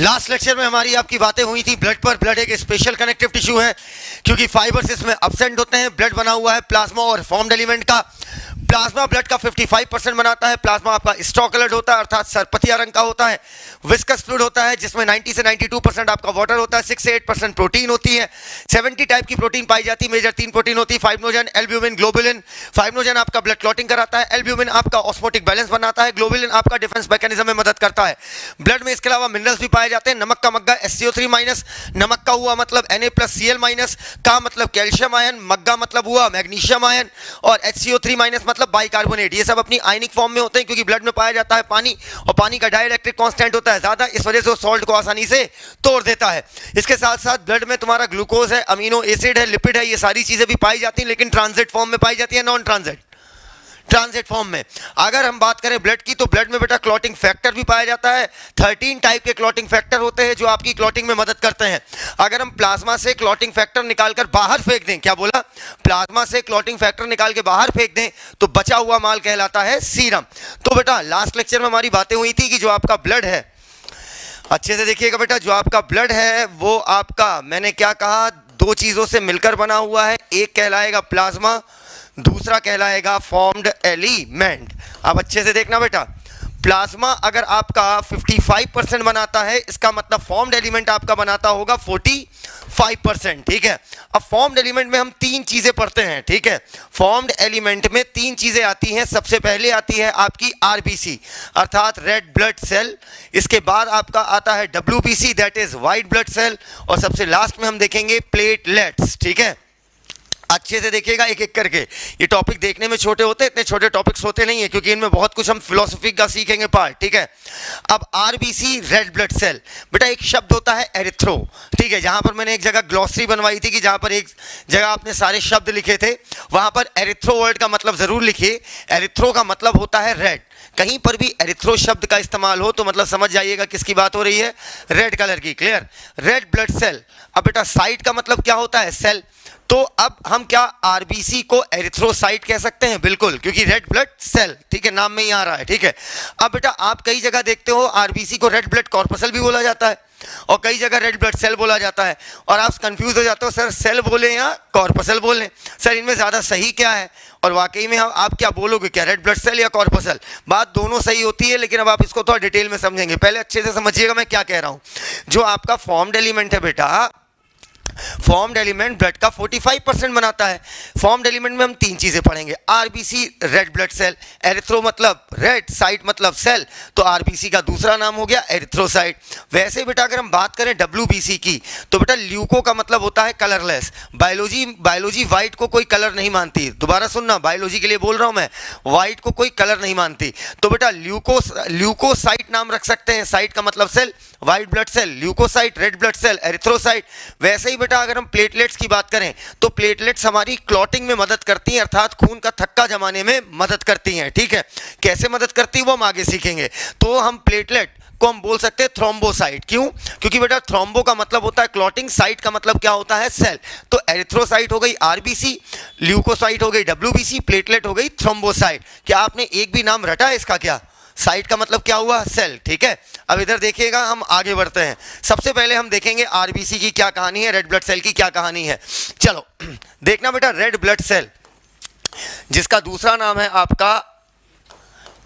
Last lecture में हमारी आपकी बातें हुई थी ब्लड पर। ब्लड एक स्पेशल कनेक्टिव टिश्यू है क्योंकि फाइबर्स इसमें एब्सेंट होते हैं। ब्लड बना हुआ है प्लाज्मा और फॉर्म्ड एलिमेंट का। प्लाज्मा ब्लड का 55% बनाता है। प्लाज्मा आपका स्ट्रॉ कलर्ड होता है अर्थात सरपतिया रंग का होता है। विस्कस फ्लूइड होता है जिसमें 90 से 92% आपका वाटर होता है। 6 से 8% प्रोटीन होती है। 70 टाइप की प्रोटीन पाई जाती है। मेजर 3 प्रोटीन होती है, फाइब्रिनोजन, एल्ब्यूमिन, ग्लोबुलिन। फाइब्रिनोजन आपका ब्लड क्लॉटिंग कराता है। एल्ब्यूमिन आपका ऑस्मोटिक बैलेंस बनाता है। ग्लोबुलिन आपका डिफेंस मैकेनिज्म में मदद करता है। ब्लड में इसके अलावा मिनरल्स भी पाए जाते हैं। नमक का मग्गा SCO3-, नमक का हुआ मतलब Na+Cl- का मतलब कैल्शियम आयन, मग्गा मतलब हुआ मैग्नीशियम आयन, और HCO3- मतलब बाइकार्बोनेट। ये सब अपनी आयनिक फॉर्म में होते हैं क्योंकि ब्लड में पाया जाता है पानी, और पानी का डाइलेक्ट्रिक कांस्टेंट होता है ज्यादा, इस वजह से वो सॉल्ट को आसानी से तोड़ देता है। इसके साथ साथ ब्लड में तुम्हारा ग्लूकोज है, अमीनो एसिड है, लिपिड है, ये सारी चीजें भी पाई जाती हैं, लेकिन ट्रांजिट फॉर्म में पाई जाती है, नॉन ट्रांजिट फॉर्म में। अगर हम बात करें ब्लड की तो ब्लड में बेटा क्लॉटिंग फैक्टर भी पाया जाता है। 13 टाइप के क्लॉटिंग फैक्टर होते हैं जो आपकी क्लॉटिंग में मदद करते हैं। अगर हम प्लाज्मा से क्लॉटिंग फैक्टर निकालकर बाहर फेंक दें, क्या बोला, प्लाज्मा से क्लॉटिंग फैक्टर निकाल के बाहर फेंक दें तो बचा हुआ माल कहलाता है सीरम। तो बेटा लास्ट लेक्चर में हमारी बातें हुई थी कि जो आपका ब्लड है, अच्छे से देखिएगा बेटा, जो आपका ब्लड है वो आपका, मैंने क्या कहा, 2 चीजों से मिलकर बना हुआ है। एक कहलाएगा प्लाज्मा, दूसरा कहलाएगा फॉर्म्ड एलिमेंट। अब अच्छे से देखना बेटा, प्लाज्मा अगर आपका 55% बनाता है, इसका मतलब फॉर्म्ड एलिमेंट आपका बनाता होगा 45%। ठीक है। अब फॉर्म्ड एलिमेंट में हम 3 चीजें पढ़ते हैं। ठीक है। फॉर्म्ड एलिमेंट में 3 चीजें आती हैं। सबसे पहले आती है आपकी RBC अर्थात रेड ब्लड सेल। इसके बाद आपका आता है WBC that is white blood cell, और सबसे लास्ट में हम देखेंगे प्लेटलेट्स। ठीक है। अच्छे से देखिएगा एक एक करके। ये टॉपिक देखने में छोटे होते हैं, इतने छोटे टॉपिक्स होते नहीं है क्योंकि इनमें बहुत कुछ हम फिलोसफी का सीखेंगे पार्ट। ठीक है। अब RBC रेड ब्लड सेल, बेटा एक शब्द होता है एरिथ्रो। ठीक है। जहां पर मैंने एक जगह ग्लॉसरी बनवाई थी कि जहां पर एक जगह आपने सारे शब्द लिखे थे, वहां पर एरिथ्रो वर्ड का मतलब जरूर लिखिए। एरिथ्रो का मतलब होता है रेड। कहीं पर भी एरिथ्रो शब्द का इस्तेमाल हो तो मतलब समझ जाइएगा किसकी बात हो रही है, रेड कलर की। क्लियर। Red blood cell. अब बेटा साइट का मतलब क्या होता है, सेल। तो अब हम क्या RBC को एरिथ्रोसाइट कह सकते हैं, बिल्कुल, क्योंकि रेड ब्लड सेल, ठीक है, नाम में ही आ रहा है। ठीक है। अब बेटा आप कई जगह देखते हो RBC को रेड ब्लड कॉर्पसल भी बोला जाता है और कई जगह रेड ब्लड सेल बोला जाता है, और आप कंफ्यूज हो जाते हो सर सेल बोले या कॉर्पसल बोले, सर इनमें ज्यादा सही क्या है। और वाकई में आप क्या बोलोगे, क्या रेड ब्लड सेल या कॉर्पसल, बात दोनों सही होती है, लेकिन अब आप इसको थोड़ा डिटेल में समझेंगे। पहले अच्छे से समझिएगा मैं क्या कह रहा हूं। जो आपका फॉर्म्ड एलिमेंट है बेटा, फॉर्म्ड एलिमेंट ब्लड का 45% बनाता है। फॉर्म्ड एलिमेंट में हम 3 चीजें पढ़ेंगे। RBC red blood cell, erythro मतलब रेड, साइट मतलब सेल, तो RBC का दूसरा नाम हो गया एरिथ्रोसाइट। वैसे बेटा अगर हम बात करें WBC की तो बेटा ल्यूको का मतलब होता है कलरलेस। बायोलॉजी व्हाइट को कोई कलर नहीं मानती। दोबारा सुनना, बायोलॉजी के लिए बोल रहा हूं मैं, व्हाइट को कोई कलर नहीं मानती। तो बेटा ल्यूकोसाइट नाम रख सकते हैं। साइट का मतलब cell, white blood cell leucocyte, red blood cell erythrocyte. वैसे ही बेटा अगर हम प्लेटलेट्स की बात करें तो प्लेटलेट्स हमारी क्लॉटिंग में मदद करती हैं अर्थात खून का थक्का जमाने में मदद करती हैं। ठीक है। कैसे मदद करती है वो हम आगे सीखेंगे। तो हम प्लेटलेट को हम बोल सकते हैं थ्रोम्बोसाइट। क्यों? क्योंकि बेटा थ्रोम्बो का मतलब होता है क्लॉटिंग, साइट का मतलब क्या होता है, सेल। तो एरिथ्रोसाइट हो गई RBC, ल्यूकोसाइट हो गई WBC, प्लेटलेट हो गई थ्रोम्बोसाइट। क्या आपने एक भी नाम रटा है इसका? क्या साइट का मतलब क्या हुआ, सेल। ठीक है। अब इधर देखिएगा, हम आगे बढ़ते हैं। सबसे पहले हम देखेंगे RBC की क्या कहानी है, रेड ब्लड सेल की क्या कहानी है। चलो देखना बेटा, रेड ब्लड सेल जिसका दूसरा नाम है आपका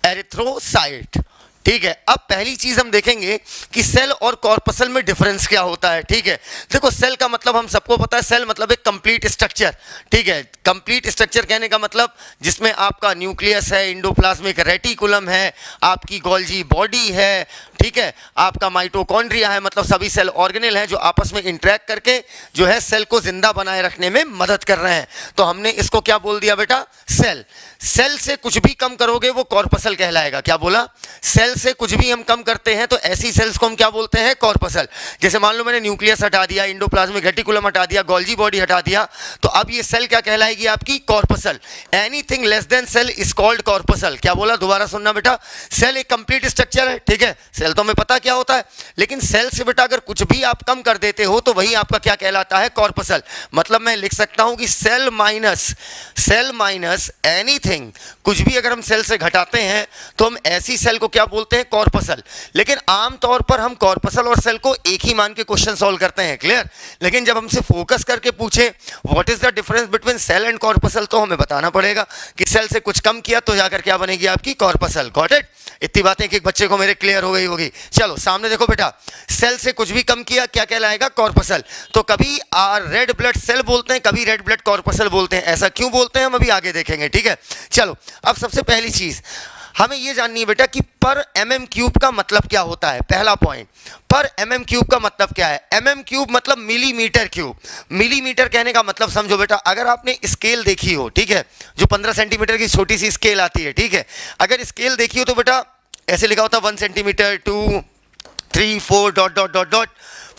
एरिथ्रोसाइट। ठीक है। अब पहली चीज हम देखेंगे कि सेल और कॉर्पसल में डिफरेंस क्या होता है। ठीक है। देखो सेल का मतलब हम सबको पता है, सेल मतलब एक कंप्लीट स्ट्रक्चर। ठीक है। कंप्लीट स्ट्रक्चर कहने का मतलब जिसमें आपका न्यूक्लियस है, इंडोप्लाज्मिक रेटिकुलम है, आपकी गोल्जी बॉडी है, ठीक है, आपका माइटोकॉन्ड्रिया है, मतलब सभी सेल ऑर्गेनेल हैं जो आपस में इंटरेक्ट करके जो है सेल को जिंदा बनाए रखने में मदद कर रहे हैं। तो हमने इसको क्या बोल दिया बेटा, सेल। सेल से कुछ भी कम करोगे वो कॉर्पसल कहलाएगा। क्या बोला, सेल से कुछ भी हम कम करते हैं तो ऐसी सेल्स को हम क्या बोलते हैं, कॉर्पसल। जैसे मान लो मैंने न्यूक्लियस हटा दिया, इंडोप्लाज्मिक रेटिकुलम हटा दिया, गोल्जी बॉडी हटा दिया, तो अब ये सेल क्या कहलाएगी आपकी, corpuscle. Anything less than cell is called corpuscle. क्या बोला, दोबारा सुनना बेटा, सेल एक कंप्लीट स्ट्रक्चर है। ठीक है। सेल तो हमें पता क्या होता है, लेकिन सेल से बेटा अगर कुछ भी आप कम कर देते हो तो वही आपका क्या कहलाता है, कॉर्पसल। मतलब मैं लिख सकता हूं कि सेल माइनस एनीथिंग, कुछ भी अगर हम सेल से घटाते हैं तो हम ऐसी सेल को क्या बोलते बोलते हैं कॉर्पसल, लेकिन आमतौर पर हम कॉर्पसल और सेल को एक ही मान के क्वेश्चन सॉल्व करते हैं, क्लियर। लेकिन जब हमसे फोकस करके पूछे what is the difference between cell and corpuscle, तो हमें बताना पड़ेगा कि सेल से कुछ कम किया तो जाकर क्या बनेगी आपकी कॉर्पसल। Got it? इतनी बातें कि एक बच्चे को मेरे क्लियर हो गई होगी। चलो सामने देखो बेटा, सेल से कुछ भी कम किया क्या कहलाएगा कॉर्पसल। तो कभी रेड ब्लड सेल बोलते हैं, कभी रेड ब्लड कॉर्पसल बोलते हैं। ऐसा क्यों बोलते हैं हम अभी आगे देखेंगे, ठीक है। चलो अब सबसे पहली चीज हमें यह जाननी है बेटा कि पर mm क्यूब का मतलब क्या होता है। पहला पॉइंट, पर mm क्यूब का मतलब क्या है। mm क्यूब मतलब मिलीमीटर क्यूब। मिलीमीटर कहने का मतलब समझो बेटा, अगर आपने स्केल देखी हो, ठीक है, जो 15 सेंटीमीटर की छोटी सी स्केल आती है, ठीक है, अगर स्केल देखी हो तो बेटा ऐसे लिखा होता है 1 centimetre 2 3 4 dot dot dot dot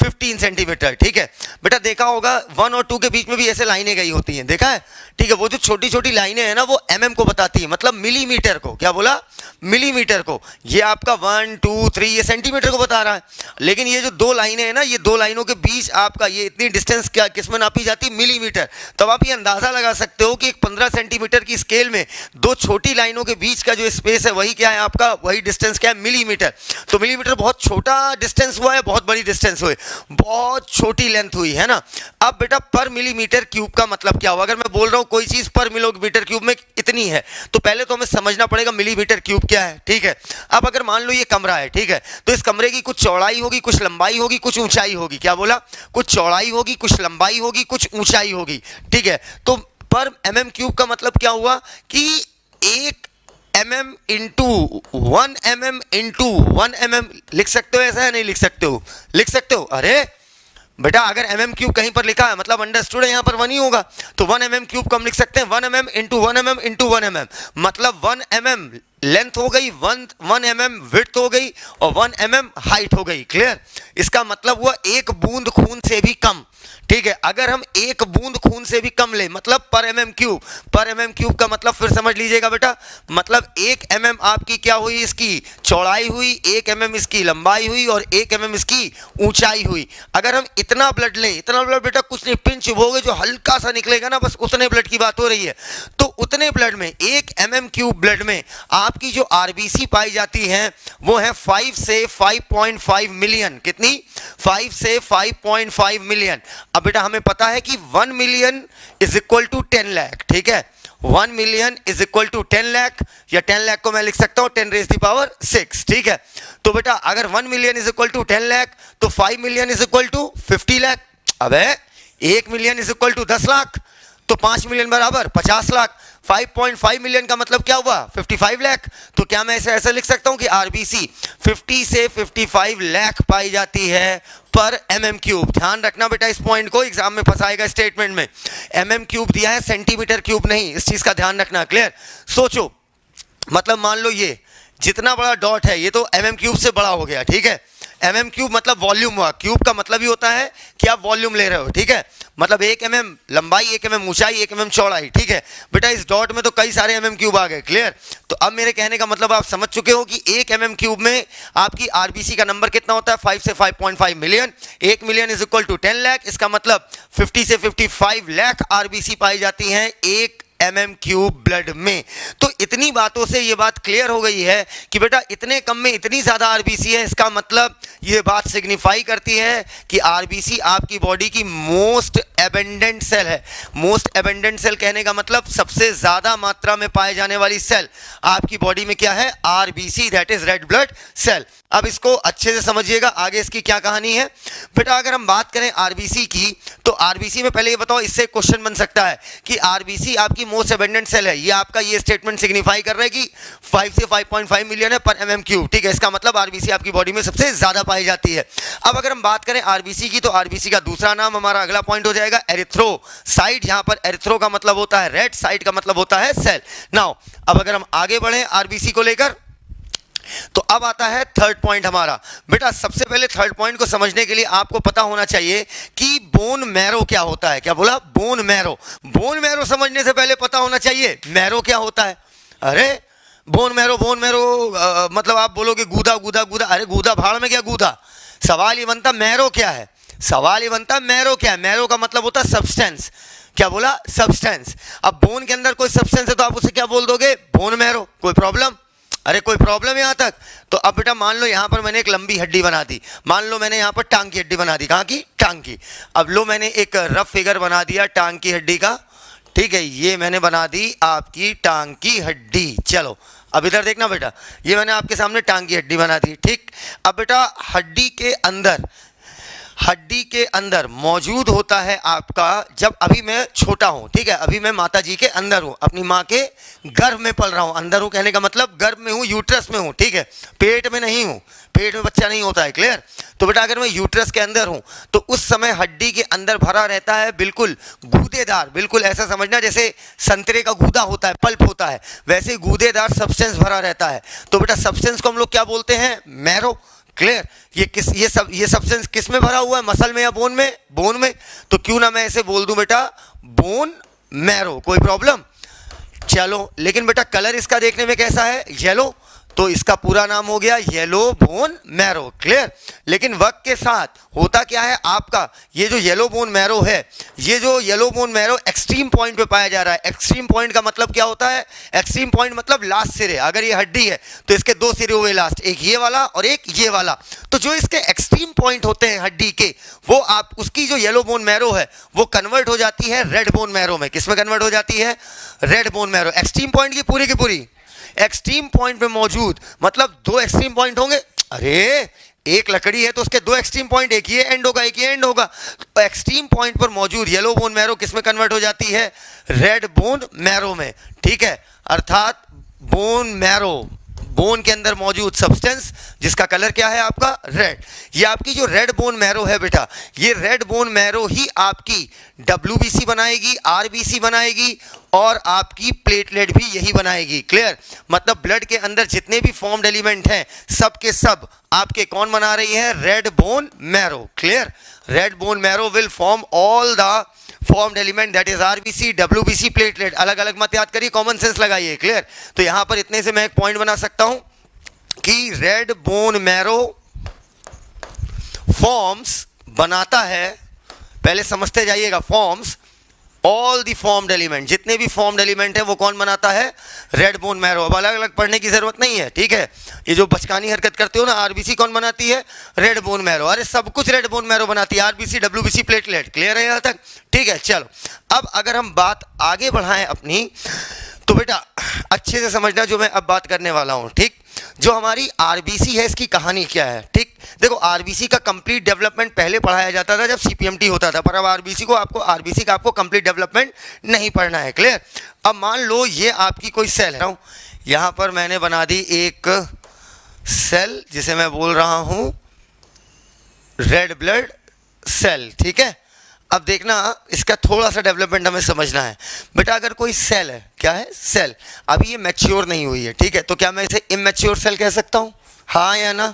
15 centimetre, ठीक है। बेटा देखा होगा 1 और 2 के बीच में भी ऐसे लाइनें गई होती हैं, देखा है, ठीक है। वो जो छोटी छोटी लाइनें हैं ना वो mm को बताती है, मतलब मिलीमीटर को। क्या बोला? मिलीमीटर को। ये आपका 1 2 3 ये सेंटीमीटर को बता रहा है, लेकिन ये जो दो लाइनें हैं ना, ये दो लाइनों के बीच आपका ये इतनी डिस्टेंस क्या किस में नापी जाती है? मिलीमीटर। तब आप ये अंदाजा लगा सकते हो कि एक 15 सेंटीमीटर की स्केल में दो छोटी लाइनों के बीच का जो स्पेस है वही क्या है आपका, वही डिस्टेंस क्या है? मिलीमीटर। तो मिलीमीटर बहुत छोटा डिस्टेंस हुआ है, बहुत बड़ी डिस्टेंस हुई, बहुत छोटी लेंथ हुई है ना। अब बेटा पर मिलीमीटर क्यूब का मतलब क्या हुआ? अगर मैं बोल रहा हूं कोई चीज पर मिलीमीटर क्यूब में इतनी है, तो पहले तो हमें समझना पड़ेगा मिलीमीटर क्यूब क्या है, ठीक है। अब अगर मान लो ये कमरा है, ठीक है, तो इस कमरे की कुछ चौड़ाई होगी, कुछ लंबाई होगी, कुछ ऊंचाई होगी। क्या बोला? कुछ चौड़ाई होगी, कुछ लंबाई होगी, कुछ ऊंचाई होगी, ठीक है। तो पर mm क्यूब का मतलब क्या हुआ कि 1 mm into 1 mm into 1 mm लिख सकते हो, ऐसा है नहीं लिख सकते हो? लिख सकते हो। अरे बेटा अगर mm क्यूब कहीं पर लिखा है मतलब अंडरस्टूड है, यहां पर 1 ही होगा, तो 1 mm क्यूब कम लिख सकते हैं 1 mm into 1 mm into 1 mm, मतलब 1 mm लेंथ हो गई, 1 mm विड्थ हो गई और 1 mm हाइट हो गई। क्लियर? इसका मतलब हुआ एक बूंद खून से भी कम, ठीक है। अगर हम एक बूंद खून से भी कम ले मतलब पर mm क्यूब, पर mm क्यूब का मतलब फिर समझ लीजिएगा बेटा, मतलब 1 mm आपकी क्या हुई, इसकी चौड़ाई हुई, 1 mm इसकी लंबाई हुई और 1 mm इसकी ऊंचाई हुई। अगर हम इतना ब्लड लें, इतना ब्लड बेटा कुछ नहीं, पिंच चुभोगे जो हल्का सा निकलेगा ना, बस उतने ब्लड की बात हो रही है। तो उतने ब्लड में 1 mm क्यूब ब्लड में आपकी जो आरबीसी पाई जाती है वो है 5 से 5.5 मिलियन। कितनी? 5 से 5.5 मिलियन। अब बेटा हमें पता है कि 1 million is equal to 10 lakh, ठीक है। 1 million is equal to 10 lakh, या 10 लाख को मैं लिख सकता हूं 10 रेज़ दी पावर 6, ठीक है। तो बेटा अगर 1 million is equal to 10 lakh तो 5 million is equal to 50 lakh. अबे 1 million is equal to 10 lakh, तो 5 मिलियन बराबर 50 लाख। 5.5 मिलियन का मतलब क्या हुआ? 55 लाख। तो क्या मैं ऐसा लिख सकता हूं कि आरबीसी 50 से 55 लाख पाई जाती है पर mm क्यूब। ध्यान रखना बेटा इस पॉइंट को, एग्जाम में फंसाएगा स्टेटमेंट में। mm क्यूब दिया है, सेंटीमीटर क्यूब नहीं, इस चीज का ध्यान रखना। क्लियर? सोचो, मतलब मान लो ये जितना बड़ा डॉट है ये तो mm क्यूब से बड़ा हो गया, ठीक है। mm क्यूब मतलब वॉल्यूम हुआ, क्यूब का मतलब ही होता है कि आप वॉल्यूम ले रहे हो, ठीक है। मतलब 1 mm लंबाई, 1 mm ऊंचाई, 1 mm चौड़ाई, ठीक है। बेटा इस डॉट में तो कई सारे mm क्यूब आ गए। क्लियर? तो अब मेरे कहने का मतलब आप समझ चुके हो कि 1 mm क्यूब में आपकी आरबीसी का नंबर कितना होता है? 5 से 5.5 million. 1 million is equal to 10 lakh, इसका मतलब 50 से 55 लाख आरबीसी पाई जाती हैं 1 mm क्यूब ब्लड में। तो इतनी बातों से ये बात क्लियर हो गई है कि बेटा इतने कम में इतनी ज्यादा आरबीसी है, इसका मतलब ये बात सिग्निफाई करती है कि आरबीसी आपकी बॉडी की मोस्ट एबेंडेंट सेल है। मोस्ट एबेंडेंट सेल कहने का मतलब सबसे ज्यादा मात्रा में पाए जाने वाली सेल आपकी बॉडी में क्या है? RBC, that is red blood cell. अब इसको अच्छे से समझिएगा, आगे इसकी क्या कहानी है। बेटा अगर हम बात करें आरबीसी की, तो आरबीसी में पहले ये बताओ, इससे क्वेश्चन बन सकता है कि आरबीसी आपकी मोस्ट एबेंडेंट सेल है। ये आपका ये स्टेटमेंट सिग्निफाई कर रहा है कि 5 से 5.5 मिलियन है पर mm क्यूब, ठीक है। इसका मतलब आरबीसी आपकी बॉडी में सबसे ज्यादा पाई जाती है। अब अगर हम बात करें आरबीसी की, तो आरबीसी का दूसरा नाम हमारा अगला पॉइंट हो जाएगा एरिथ्रोसाइट। यहां पर एरिथ्रो का मतलब होता है रेड, साइट का मतलब होता है सेल। नाउ अब अगर हम आगे बढ़े आरबीसी को लेकर, तो अब आता है थर्ड पॉइंट हमारा। बेटा सबसे पहले थर्ड पॉइंट को समझने के लिए आपको पता होना चाहिए कि बोन मैरो क्या होता है। क्या बोला? Bone marrow. बोन मैरो समझने से पहले पता होना चाहिए मैरो क्या होता है। अरे बोन मैरो, बोन मैरो मतलब आप बोलोगे गूदा गूदा गूदा, अरे गूदा भाड़ में क्या गूदा। सवाल ये बनता मैरो क्या है, सवाल ये बनता मैरो क्या है। मैरो का मतलब होता है सब्सटेंस। क्या बोला? सब्सटेंस। अब बोन के अंदर कोई सब्सटेंस है तो आप उसे क्या बोल दोगे? Bone marrow. कोई प्रॉब्लम? अरे कोई प्रॉब्लम यहाँ तक? तो अब बेटा मान लो यहाँ पर मैंने एक लंबी हड्डी बना दी, मान लो मैंने यहाँ पर टांग की हड्डी बना दी, कहाँ की? टांग की। अब लो मैंने एक रफ फिगर बना दिया टांग की हड्डी का, ठीक है, ये मैंने बना दी आपकी टांग की हड्डी। चलो अब इधर देखना बेटा, ये मैंने आपके सामने टांग की हड्डी बना दी, ठीक। अब बेटा हड्डी के अंदर मौजूद होता है आपका, जब अभी मैं छोटा हूं, ठीक है, अभी मैं माता जी के अंदर हूं, अपनी माँ के गर्भ में पल रहा हूं, अंदर हूं कहने का मतलब गर्भ में हूं, यूट्रस में हूं, ठीक है, पेट में नहीं हूं, पेट में बच्चा नहीं होता है, क्लियर। तो बेटा अगर मैं यूट्रस के अंदर हूं तो उस समय हड्डी के अंदर भरा रहता है बिल्कुल गूदेदार, बिल्कुल ऐसा समझना जैसे संतरे का गूदा होता है, पल्प होता है, वैसे गूदेदार सब्सटेंस भरा रहता है। तो बेटा सब्सटेंस को हम लोग क्या बोलते हैं? Marrow, clear. ये सब्सटेंस किस में भरा हुआ है? मसल में या बोन में? बोन में। तो क्यों ना मैं ऐसे बोल दूं बेटा बोन मैरो, कोई प्रॉब्लम? चलो लेकिन बेटा कलर इसका देखने में कैसा है? येलो, तो इसका पूरा नाम हो गया येलो बोन मैरो, क्लियर। लेकिन वक्त के साथ होता क्या है आपका, ये जो येलो बोन मैरो है, ये जो yellow bone marrow extreme point पे पाया जा रहा है। एक्सट्रीम पॉइंट का मतलब क्या होता है? एक्सट्रीम पॉइंट मतलब लास्ट सिरे, अगर ये हड्डी है तो इसके दो सिरे हुए लास्ट, एक ये वाला और एक ये वाला। तो जो इसके एक्सट्रीम पॉइंट होते हैं हड्डी के, वो आप उसकी जो येलो बोन मैरो है वो कन्वर्ट हो जाती है रेड बोन मैरो में। किस में कन्वर्ट हो जाती है? Red bone marrow. Extreme point की पूरी एक्सट्रीम पॉइंट पे मौजूद, मतलब दो एक्सट्रीम पॉइंट होंगे, अरे एक लकड़ी है तो उसके दो एक्सट्रीम पॉइंट, एक ये एंड होगा एक ये एंड होगा। तो एक्सट्रीम पॉइंट पर मौजूद येलो बोन मैरो किस में कन्वर्ट हो जाती है? रेड बोन मैरो में, ठीक है। अर्थात बोन मैरो, बोन के अंदर मौजूद सब्सटेंस जिसका कलर क्या है आपका? रेड। ये आपकी जो रेड बोन मैरो है बेटा, ये रेड बोन मैरो ही आपकी WBC बनाएगी, RBC बनाएगी और आपकी प्लेटलेट भी यही बनाएगी, क्लियर। मतलब ब्लड के अंदर जितने भी फॉर्म्ड एलिमेंट हैं सब के सब आपके कौन बना रही है? Red bone marrow, clear. Red bone marrow will form all the formed element that is RBC, WBC, platelet. अलग अलग मत याद करिए, कॉमन सेंस लगाइए, क्लियर। तो यहां पर इतने से मैं एक पॉइंट बना सकता हूं कि रेड बोन मैरो फॉर्म्स बनाता है, पहले समझते जाइएगा, forms all the formed element, जितने भी फॉर्म्ड एलिमेंट है वो कौन बनाता है? Red bone marrow. अब अलग अलग पढ़ने की जरूरत नहीं है, ठीक है। ये जो बचकानी हरकत करते हो ना, RBC कौन बनाती है? Red bone marrow. अरे सब कुछ रेड बोन मैरो बनाती है, RBC, WBC, प्लेटलेट, क्लियर है यहां तक? ठीक है। चलो अब अगर हम बात आगे बढ़ाएं अपनी, तो बेटा अच्छे से समझना जो मैं अब बात करने वाला हूं, ठीक। जो हमारी RBC है इसकी कहानी क्या है, ठीक। देखो RBC का कंप्लीट डेवलपमेंट पहले पढ़ाया जाता था जब CPMT होता था, पर अब RBC का आपको कंप्लीट डेवलपमेंट नहीं पढ़ना है, क्लियर। अब मान लो ये आपकी कोई सेल है, यहां पर मैंने बना दी एक सेल जिसे मैं बोल रहा हूं रेड ब्लड सेल, ठीक है। अब देखना इसका थोड़ा सा डेवलपमेंट हमें समझना है बेटा। अगर कोई सेल है, क्या है? सेल, अभी ये मैच्योर नहीं हुई है, ठीक है, तो क्या मैं इसे इमैच्योर सेल कह सकता हूं? हाँ या ना?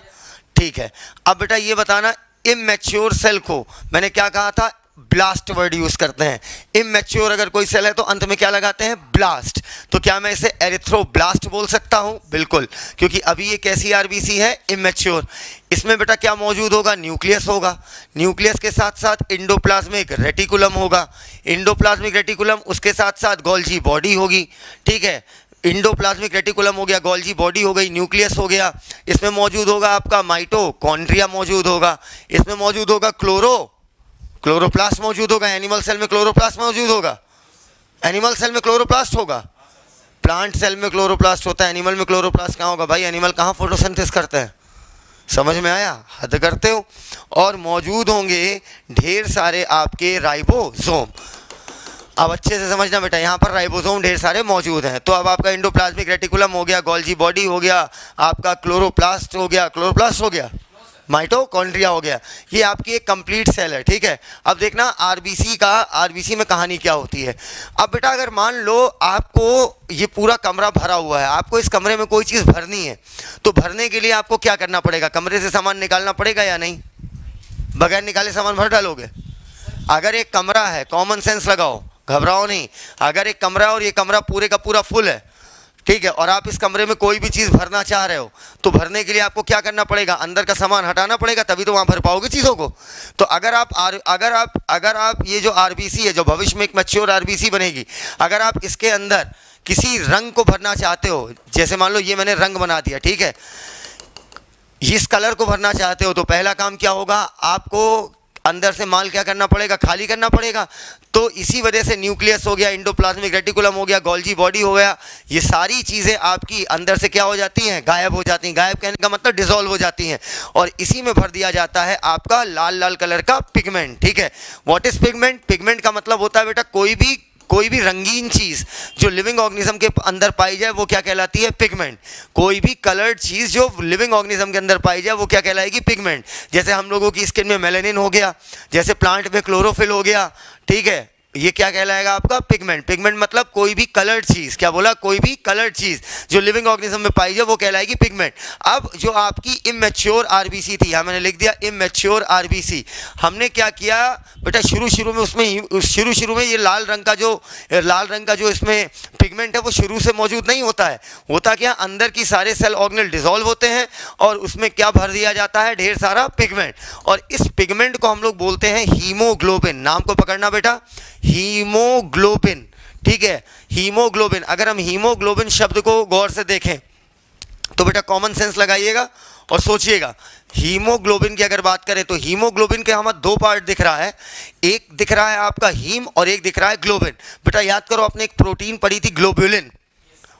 ठीक है। अब बेटा ये बताना, इमैच्योर सेल को मैंने क्या कहा था? ब्लास्ट वर्ड यूज करते हैं। इमैच्योर अगर कोई सेल है तो अंत में क्या लगाते हैं? ब्लास्ट। तो क्या मैं इसे एरिथ्रोब्लास्ट बोल सकता हूं? बिल्कुल, क्योंकि अभी ये कैसी RBC है? इमैच्योर। इसमें बेटा क्या मौजूद होगा? न्यूक्लियस होगा। न्यूक्लियस के साथ साथ इंडोप्लाज्मिक रेटिकुलम होगा। इंडोप्लाज्मिक रेटिकुलम, उसके साथ साथ गोल्जी बॉडी होगी, ठीक है। इंडोप्लाज्मिक रेटिकुलम हो गया, गोल्जी बॉडी हो गई, न्यूक्लियस हो गया। इसमें मौजूद होगा आपका माइटोकॉन्ड्रिया मौजूद होगा। इसमें मौजूद होगा क्लोरोप्लास्ट मौजूद होगा। एनिमल सेल में क्लोरोप्लास्ट मौजूद होगा। एनिमल सेल में क्लोरोप्लास्ट होगा। प्लांट सेल में क्लोरोप्लास्ट होता है, एनिमल में क्लोरोप्लास्ट कहाँ होगा? भाई एनिमल कहाँ फोटोसिंथेसिस करते हैं? समझ में आया? हद करते हो। और मौजूद होंगे ढेर सारे आपके राइबोसोम। अब अच्छे से समझना बेटा, यहाँ पर राइबोसोम ढेर सारे मौजूद हैं। तो अब आपका इंडोप्लाज्मिक रेटिकुलम हो गया, गोल्जी बॉडी हो गया, आपका क्लोरोप्लास्ट हो गया, माइटोकॉन्ड्रिया हो गया। ये आपकी एक कंप्लीट सेल है, ठीक है। अब देखना RBC में कहानी क्या होती है। अब बेटा अगर मान लो आपको ये पूरा कमरा भरा हुआ है, आपको इस कमरे में कोई चीज़ भरनी है, तो भरने के लिए आपको क्या करना पड़ेगा? कमरे से सामान निकालना पड़ेगा या नहीं? बगैर निकाले सामान भर डालोगे? अगर एक कमरा है, कॉमन सेंस लगाओ, घबराओ नहीं। अगर एक कमरा और ये कमरा पूरे का पूरा फुल है, ठीक है, और आप इस कमरे में कोई भी चीज़ भरना चाह रहे हो, तो भरने के लिए आपको क्या करना पड़ेगा? अंदर का सामान हटाना पड़ेगा, तभी तो वहाँ भर पाओगे चीज़ों को। तो अगर आप ये जो RBC है, जो भविष्य में एक मैच्योर RBC बनेगी, अगर आप इसके अंदर किसी रंग को भरना चाहते हो, जैसे मान लो ये मैंने रंग बना दिया, ठीक है, इस कलर को भरना चाहते हो, तो पहला काम क्या होगा, आपको अंदर से माल क्या करना पड़ेगा, खाली करना पड़ेगा। तो इसी वजह से न्यूक्लियस हो गया, इंडोप्लाज्मिक रेटिकुलम हो गया, गोल्जी बॉडी हो गया, ये सारी चीज़ें आपकी अंदर से क्या हो जाती हैं, गायब हो जाती हैं। गायब कहने का मतलब डिसॉल्व हो जाती हैं, और इसी में भर दिया जाता है आपका लाल लाल कलर का पिगमेंट, ठीक है। What is pigment? पिगमेंट का मतलब होता है बेटा कोई भी रंगीन चीज़ जो लिविंग ऑर्गेनिज्म के अंदर पाई जाए वो क्या कहलाती है, पिगमेंट। कोई भी कलर्ड चीज़ जो लिविंग ऑर्गेनिज्म के अंदर पाई जाए वो क्या कहलाएगी, पिगमेंट। जैसे हम लोगों की स्किन में मेलानिन हो गया, जैसे प्लांट में क्लोरोफिल हो गया, ठीक है, ये क्या कहलाएगा आपका, पिगमेंट। पिगमेंट मतलब कोई भी कलर्ड चीज़, क्या बोला, कोई भी कलर्ड चीज़ जो लिविंग ऑर्गेनिज्म में पाई जाए वो कहलाएगी पिगमेंट। अब जो आपकी इमैच्योर आरबीसी थी, यहाँ मैंने लिख दिया इमैच्योर आरबीसी, हमने क्या किया बेटा, शुरू में ये लाल रंग का जो इसमें पिगमेंट है वो शुरू से मौजूद नहीं होता है। होता क्या, अंदर की सारे सेल ऑर्गेनल डिसॉल्व होते हैं और उसमें क्या भर दिया जाता है, ढेर सारा पिगमेंट, और इस पिगमेंट को हम लोग बोलते हैं हीमोग्लोबिन। नाम को पकड़ना बेटा, हीमोग्लोबिन, ठीक है, हीमोग्लोबिन। अगर हम हीमोग्लोबिन शब्द को गौर से देखें तो बेटा कॉमन सेंस लगाइएगा और सोचिएगा, हीमोग्लोबिन की अगर बात करें तो हीमोग्लोबिन के हमें दो पार्ट दिख रहा है, एक दिख रहा है आपका हीम और एक दिख रहा है ग्लोबिन। बेटा याद करो, आपने एक प्रोटीन पढ़ी थी ग्लोबुलिन,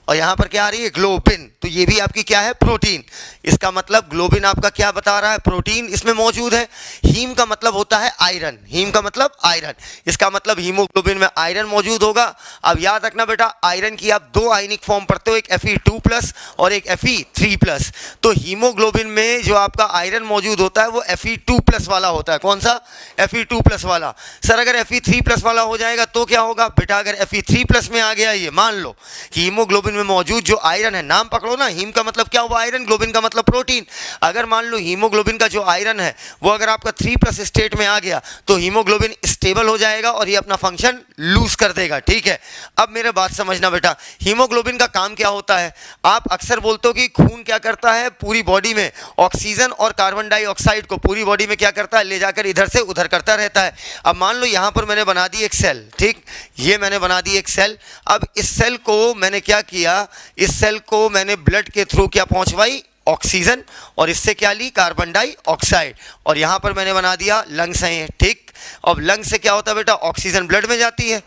और यहाँ पर क्या आ रही है, ग्लोबिन, तो ये भी आपकी क्या है, प्रोटीन। इसका मतलब ग्लोबिन आपका क्या बता रहा है, प्रोटीन इसमें मौजूद है। हीम का मतलब होता है आयरन, हीम का मतलब आयरन, इसका मतलब हीमोग्लोबिन में आयरन मौजूद होगा। अब याद रखना बेटा, आयरन की आप दो आयनिक फॉर्म पढ़ते हो, एक Fe2+ और एक Fe3+। तो हीमोग्लोबिन में जो आपका आयरन मौजूद होता है वो Fe2+ वाला होता है। कौन सा, Fe2+ वाला। सर अगर Fe3+ वाला हो जाएगा तो क्या होगा बेटा, अगर Fe3+ में आ गया, ये मान लो कि हीमोग्लोबिन में मौजूद जो आयरन है, नाम पकड़ो ना, हीम का मतलब क्या हुआ, आयरन, ग्लोबिन का मतलब प्रोटीन। अगर मान लो हीमोग्लोबिन का जो आयरन है वो अगर आपका 3+ स्टेट में आ गया तो हीमोग्लोबिन स्टेबल हो जाएगा और ये अपना फंक्शन लूज कर देगा, ठीक है। अब मेरे बात समझना बेटा, हीमोग्लोबिन का काम क्या होता है। आप अक्सर बोलते हो कि खून क्या करता है, पूरी बॉडी में ऑक्सीजन और कार्बन डाइऑक्साइड को पूरी बॉडी में क्या करता है, ले जाकर इधर से उधर करता रहता है। अब मान लो यहां पर मैंने बना दी एक सेल, ठीक, ये मैंने बना दी एक सेल। अब इस सेल को मैंने क्या किया, इस सेल को मैंने ब्लड के थ्रू क्या पहुंचवाई, ऑक्सीजन, और इससे क्या ली, कार्बन डाइऑक्साइड, और यहां पर मैंने बना दिया लंग्स हैं, ठीक। अब लंग्स से क्या होता है बेटा, ऑक्सीजन ब्लड में जाती है।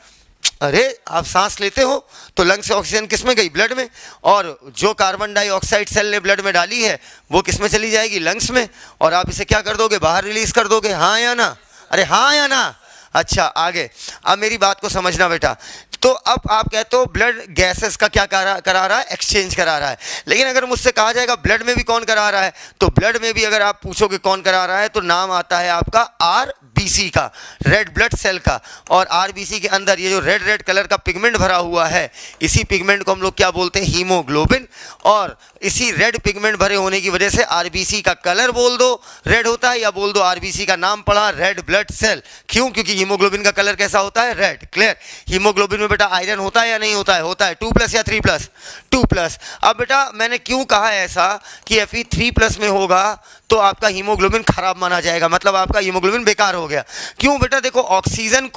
अरे आप सांस लेते हो तो लंग्स से ऑक्सीजन किस में गई, ब्लड में, और जो कार्बन डाइऑक्साइड सेल ने ब्लड में डाली है वो किस में चली जाएगी, लंग्स में, और आप इसे क्या कर दोगे, बाहर रिलीज कर दोगे, हाँ या ना, अरे हाँ या ना। अच्छा आगे, अब मेरी बात को समझना बेटा। तो अब आप कहते हो ब्लड गैसेस का क्या करा रहा है, एक्सचेंज करा रहा है। लेकिन अगर मुझसे कहा जाएगा ब्लड में भी कौन करा रहा है, तो ब्लड में भी अगर आप पूछोगे कौन करा रहा है तो नाम आता है आपका आरबीसी का, रेड ब्लड सेल का। और आरबीसी के अंदर ये जो रेड रेड कलर का पिगमेंट भरा हुआ है, इसी पिगमेंट को हम लोग क्या बोलते हैं, हीमोग्लोबिन। और इसी रेड पिगमेंट भरे होने की वजह से आरबीसी का कलर बोल दो रेड होता है, या बोल दो आरबीसी का नाम पढ़ा रेड ब्लड सेल। क्यों, क्योंकि हीमोग्लोबिन का कलर कैसा होता है, रेड। क्लियर। हीमोग्लोबिन में बेटा आयरन होता है या नहीं होता है, होता है, 2+ या 3+, 2+। अब बेटा मैंने क्यों कहा ऐसा कि Fe3+ में होगा तो आपका हीमोग्लोबिन खराब माना जाएगा, मतलब आपका हीमोग्लोबिन बेकार हो गया। क्यों बेटा, देखो ऑक्सीजन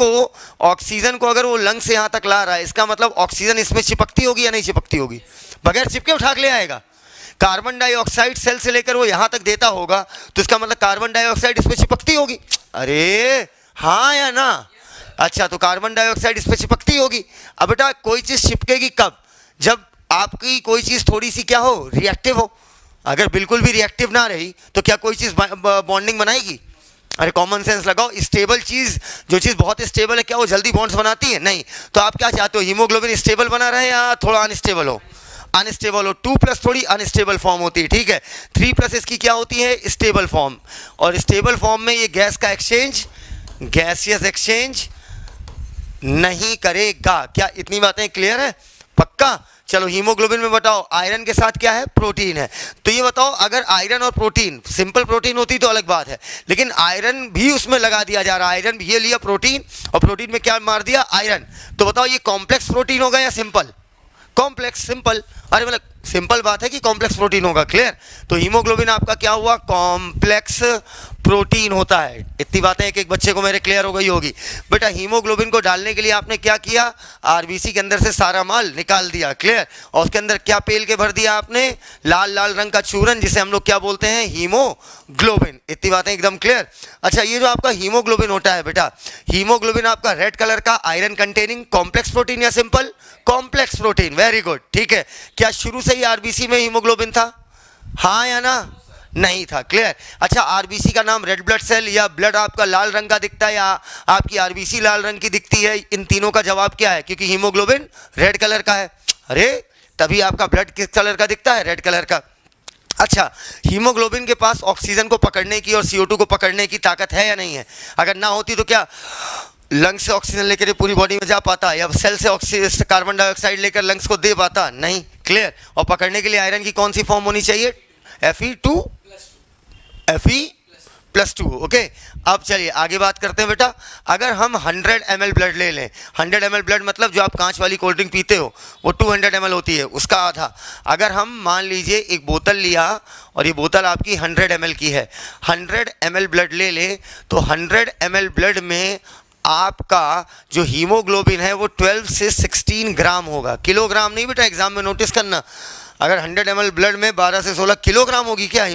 को अगर वो लंग से यहाँ तक ला रहा है, इसका मतलब ऑक्सीजन इसमें चिपकती होगी या नहीं चिपकती होगी, बगैर चिपके उठा के ले आएगा। कार्बन डाइऑक्साइड सेल से लेकर वो यहाँ तक देता होगा तो इसका मतलब कार्बन डाइऑक्साइड इसमें चिपकती होगी। अरे हाँ या ना, अच्छा तो कार्बन डाइऑक्साइड इस पर चिपकती होगी। अब बेटा कोई चीज़ चिपकेगी कब, जब आपकी कोई चीज़ थोड़ी सी क्या हो, रिएक्टिव हो। अगर बिल्कुल भी रिएक्टिव ना रही तो क्या कोई चीज़ बॉन्डिंग बनाएगी, अरे कॉमन सेंस लगाओ। स्टेबल चीज़, जो चीज़ बहुत स्टेबल है, क्या वो जल्दी बॉन्ड्स बनाती है, नहीं। तो आप क्या चाहते हो, हीमोग्लोबिन स्टेबल बना रहे या थोड़ा अनस्टेबल हो, अनस्टेबल हो। 2+ थोड़ी अनस्टेबल फॉर्म होती है, ठीक है। 3+ इसकी क्या होती है, स्टेबल फॉर्म। और स्टेबल फॉर्म में ये गैस का एक्सचेंज, गैसियस एक्सचेंज नहीं करेगा। क्या इतनी बातें क्लियर है, पक्का। चलो हीमोग्लोबिन में बताओ आयरन के साथ क्या है, प्रोटीन है। तो ये बताओ अगर आयरन और प्रोटीन, सिंपल प्रोटीन होती तो अलग बात है, लेकिन आयरन भी उसमें लगा दिया जा रहा है। आयरन भी ये लिया प्रोटीन और प्रोटीन में क्या मार दिया, आयरन। तो बताओ ये कॉम्प्लेक्स प्रोटीन होगा या सिंपल, कॉम्प्लेक्स, सिंपल। अरे मतलब सिंपल बात है कि कॉम्प्लेक्स प्रोटीन होगा। क्लियर। तो हीमोग्लोबिन आपका क्या हुआ, कॉम्प्लेक्स प्रोटीन होता है। इतनी बातें एक एक बच्चे को मेरे क्लियर हो गई होगी। बेटा हीमोग्लोबिन को डालने के लिए आपने क्या किया, आरबीसी के अंदर से सारा माल निकाल दिया, क्लियर। और उसके अंदर क्या पेल के भर दिया आपने, लाल लाल रंग का चूरन, जिसे हम लोग क्या बोलते हैं, हीमोग्लोबिन। इतनी बातें एकदम क्लियर। अच्छा, ये जो आपका हीमोग्लोबिन होता है बेटा, हीमोग्लोबिन आपका रेड कलर का आयरन कंटेनिंग कॉम्प्लेक्स प्रोटीन या simple complex protein, very good, ठीक है। क्या शुरू से ही आरबीसी में हीमोग्लोबिन था, हाँ या ना, नहीं था, क्लियर। अच्छा, आरबीसी का नाम रेड ब्लड सेल या ब्लड आपका लाल रंग का दिखता है या आपकी आरबीसी लाल रंग की दिखती है, इन तीनों का जवाब क्या है, क्योंकि हीमोग्लोबिन रेड कलर का है। अरे तभी आपका ब्लड किस कलर का दिखता है, रेड कलर का। अच्छा, हीमोग्लोबिन के पास ऑक्सीजन को पकड़ने की और CO2 को पकड़ने की ताकत है या नहीं है? अगर ना होती तो क्या लंग्स से ऑक्सीजन लेकर पूरी बॉडी में जा पाता, या सेल से ऑक्सीजन कार्बन डाइऑक्साइड लेकर लंग्स को दे पाता, नहीं, क्लियर। और पकड़ने के लिए आयरन की कौन सी फॉर्म होनी चाहिए, Fe+2, ओके। अब चलिए आगे बात करते हैं बेटा। अगर हम 100 ml ब्लड ले लें, 100 ml ब्लड मतलब जो आप कांच वाली कोल्ड ड्रिंक पीते हो वो 200 ml होती है, उसका आधा। अगर हम मान लीजिए एक बोतल लिया और ये बोतल आपकी 100 ml की है, 100 ml ब्लड ले ले तो 100 ml ब्लड में आपका जो हीमोग्लोबिन है वो 12 से 16 ग्राम होगा, किलोग्राम नहीं बेटा, एग्जाम में नोटिस करना। अगर 100 ml ब्लड में 12 से 16 किलोग्राम होगी क्या,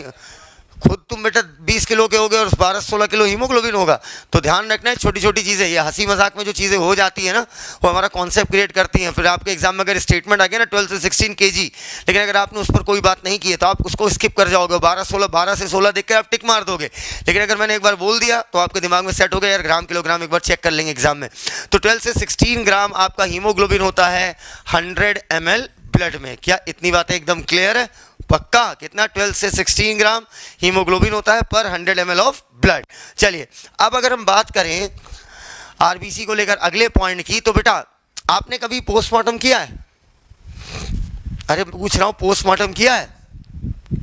खुद तुम बेटा 20 किलो के होगे और 12 से 16 किलो हीमोग्लोबिन होगा। तो ध्यान रखना है, छोटी छोटी चीज़ें, ये हंसी मजाक में जो चीज़ें हो जाती है ना, वो हमारा कॉन्सेप्ट क्रिएट करती हैं। फिर आपके एग्जाम में अगर स्टेटमेंट आ गया ना 12 से 16 kg, लेकिन अगर आपने उस पर कोई बात नहीं की है तो आप उसको स्किप कर जाओगे, 12 से 16 देख कर आप टिक मार दोगे। लेकिन अगर मैंने एक बार बोल दिया तो आपके दिमाग में सेट हो गया, यार ग्राम किलोग्राम एक बार चेक कर लेंगे एग्जाम में। तो 12 से 16 ग्राम आपका हीमोग्लोबिन होता है 100 ml ब्लड में। क्या इतनी बातें एकदम क्लियर है, पक्का? कितना, 12 से 16 ग्राम हीमोग्लोबिन होता है पर 100 ml ऑफ ब्लड। चलिए अब अगर हम बात करें आरबीसी को लेकर अगले पॉइंट की, तो बेटा आपने कभी पोस्टमार्टम किया है? अरे पूछ रहा हूं, पोस्टमार्टम किया है,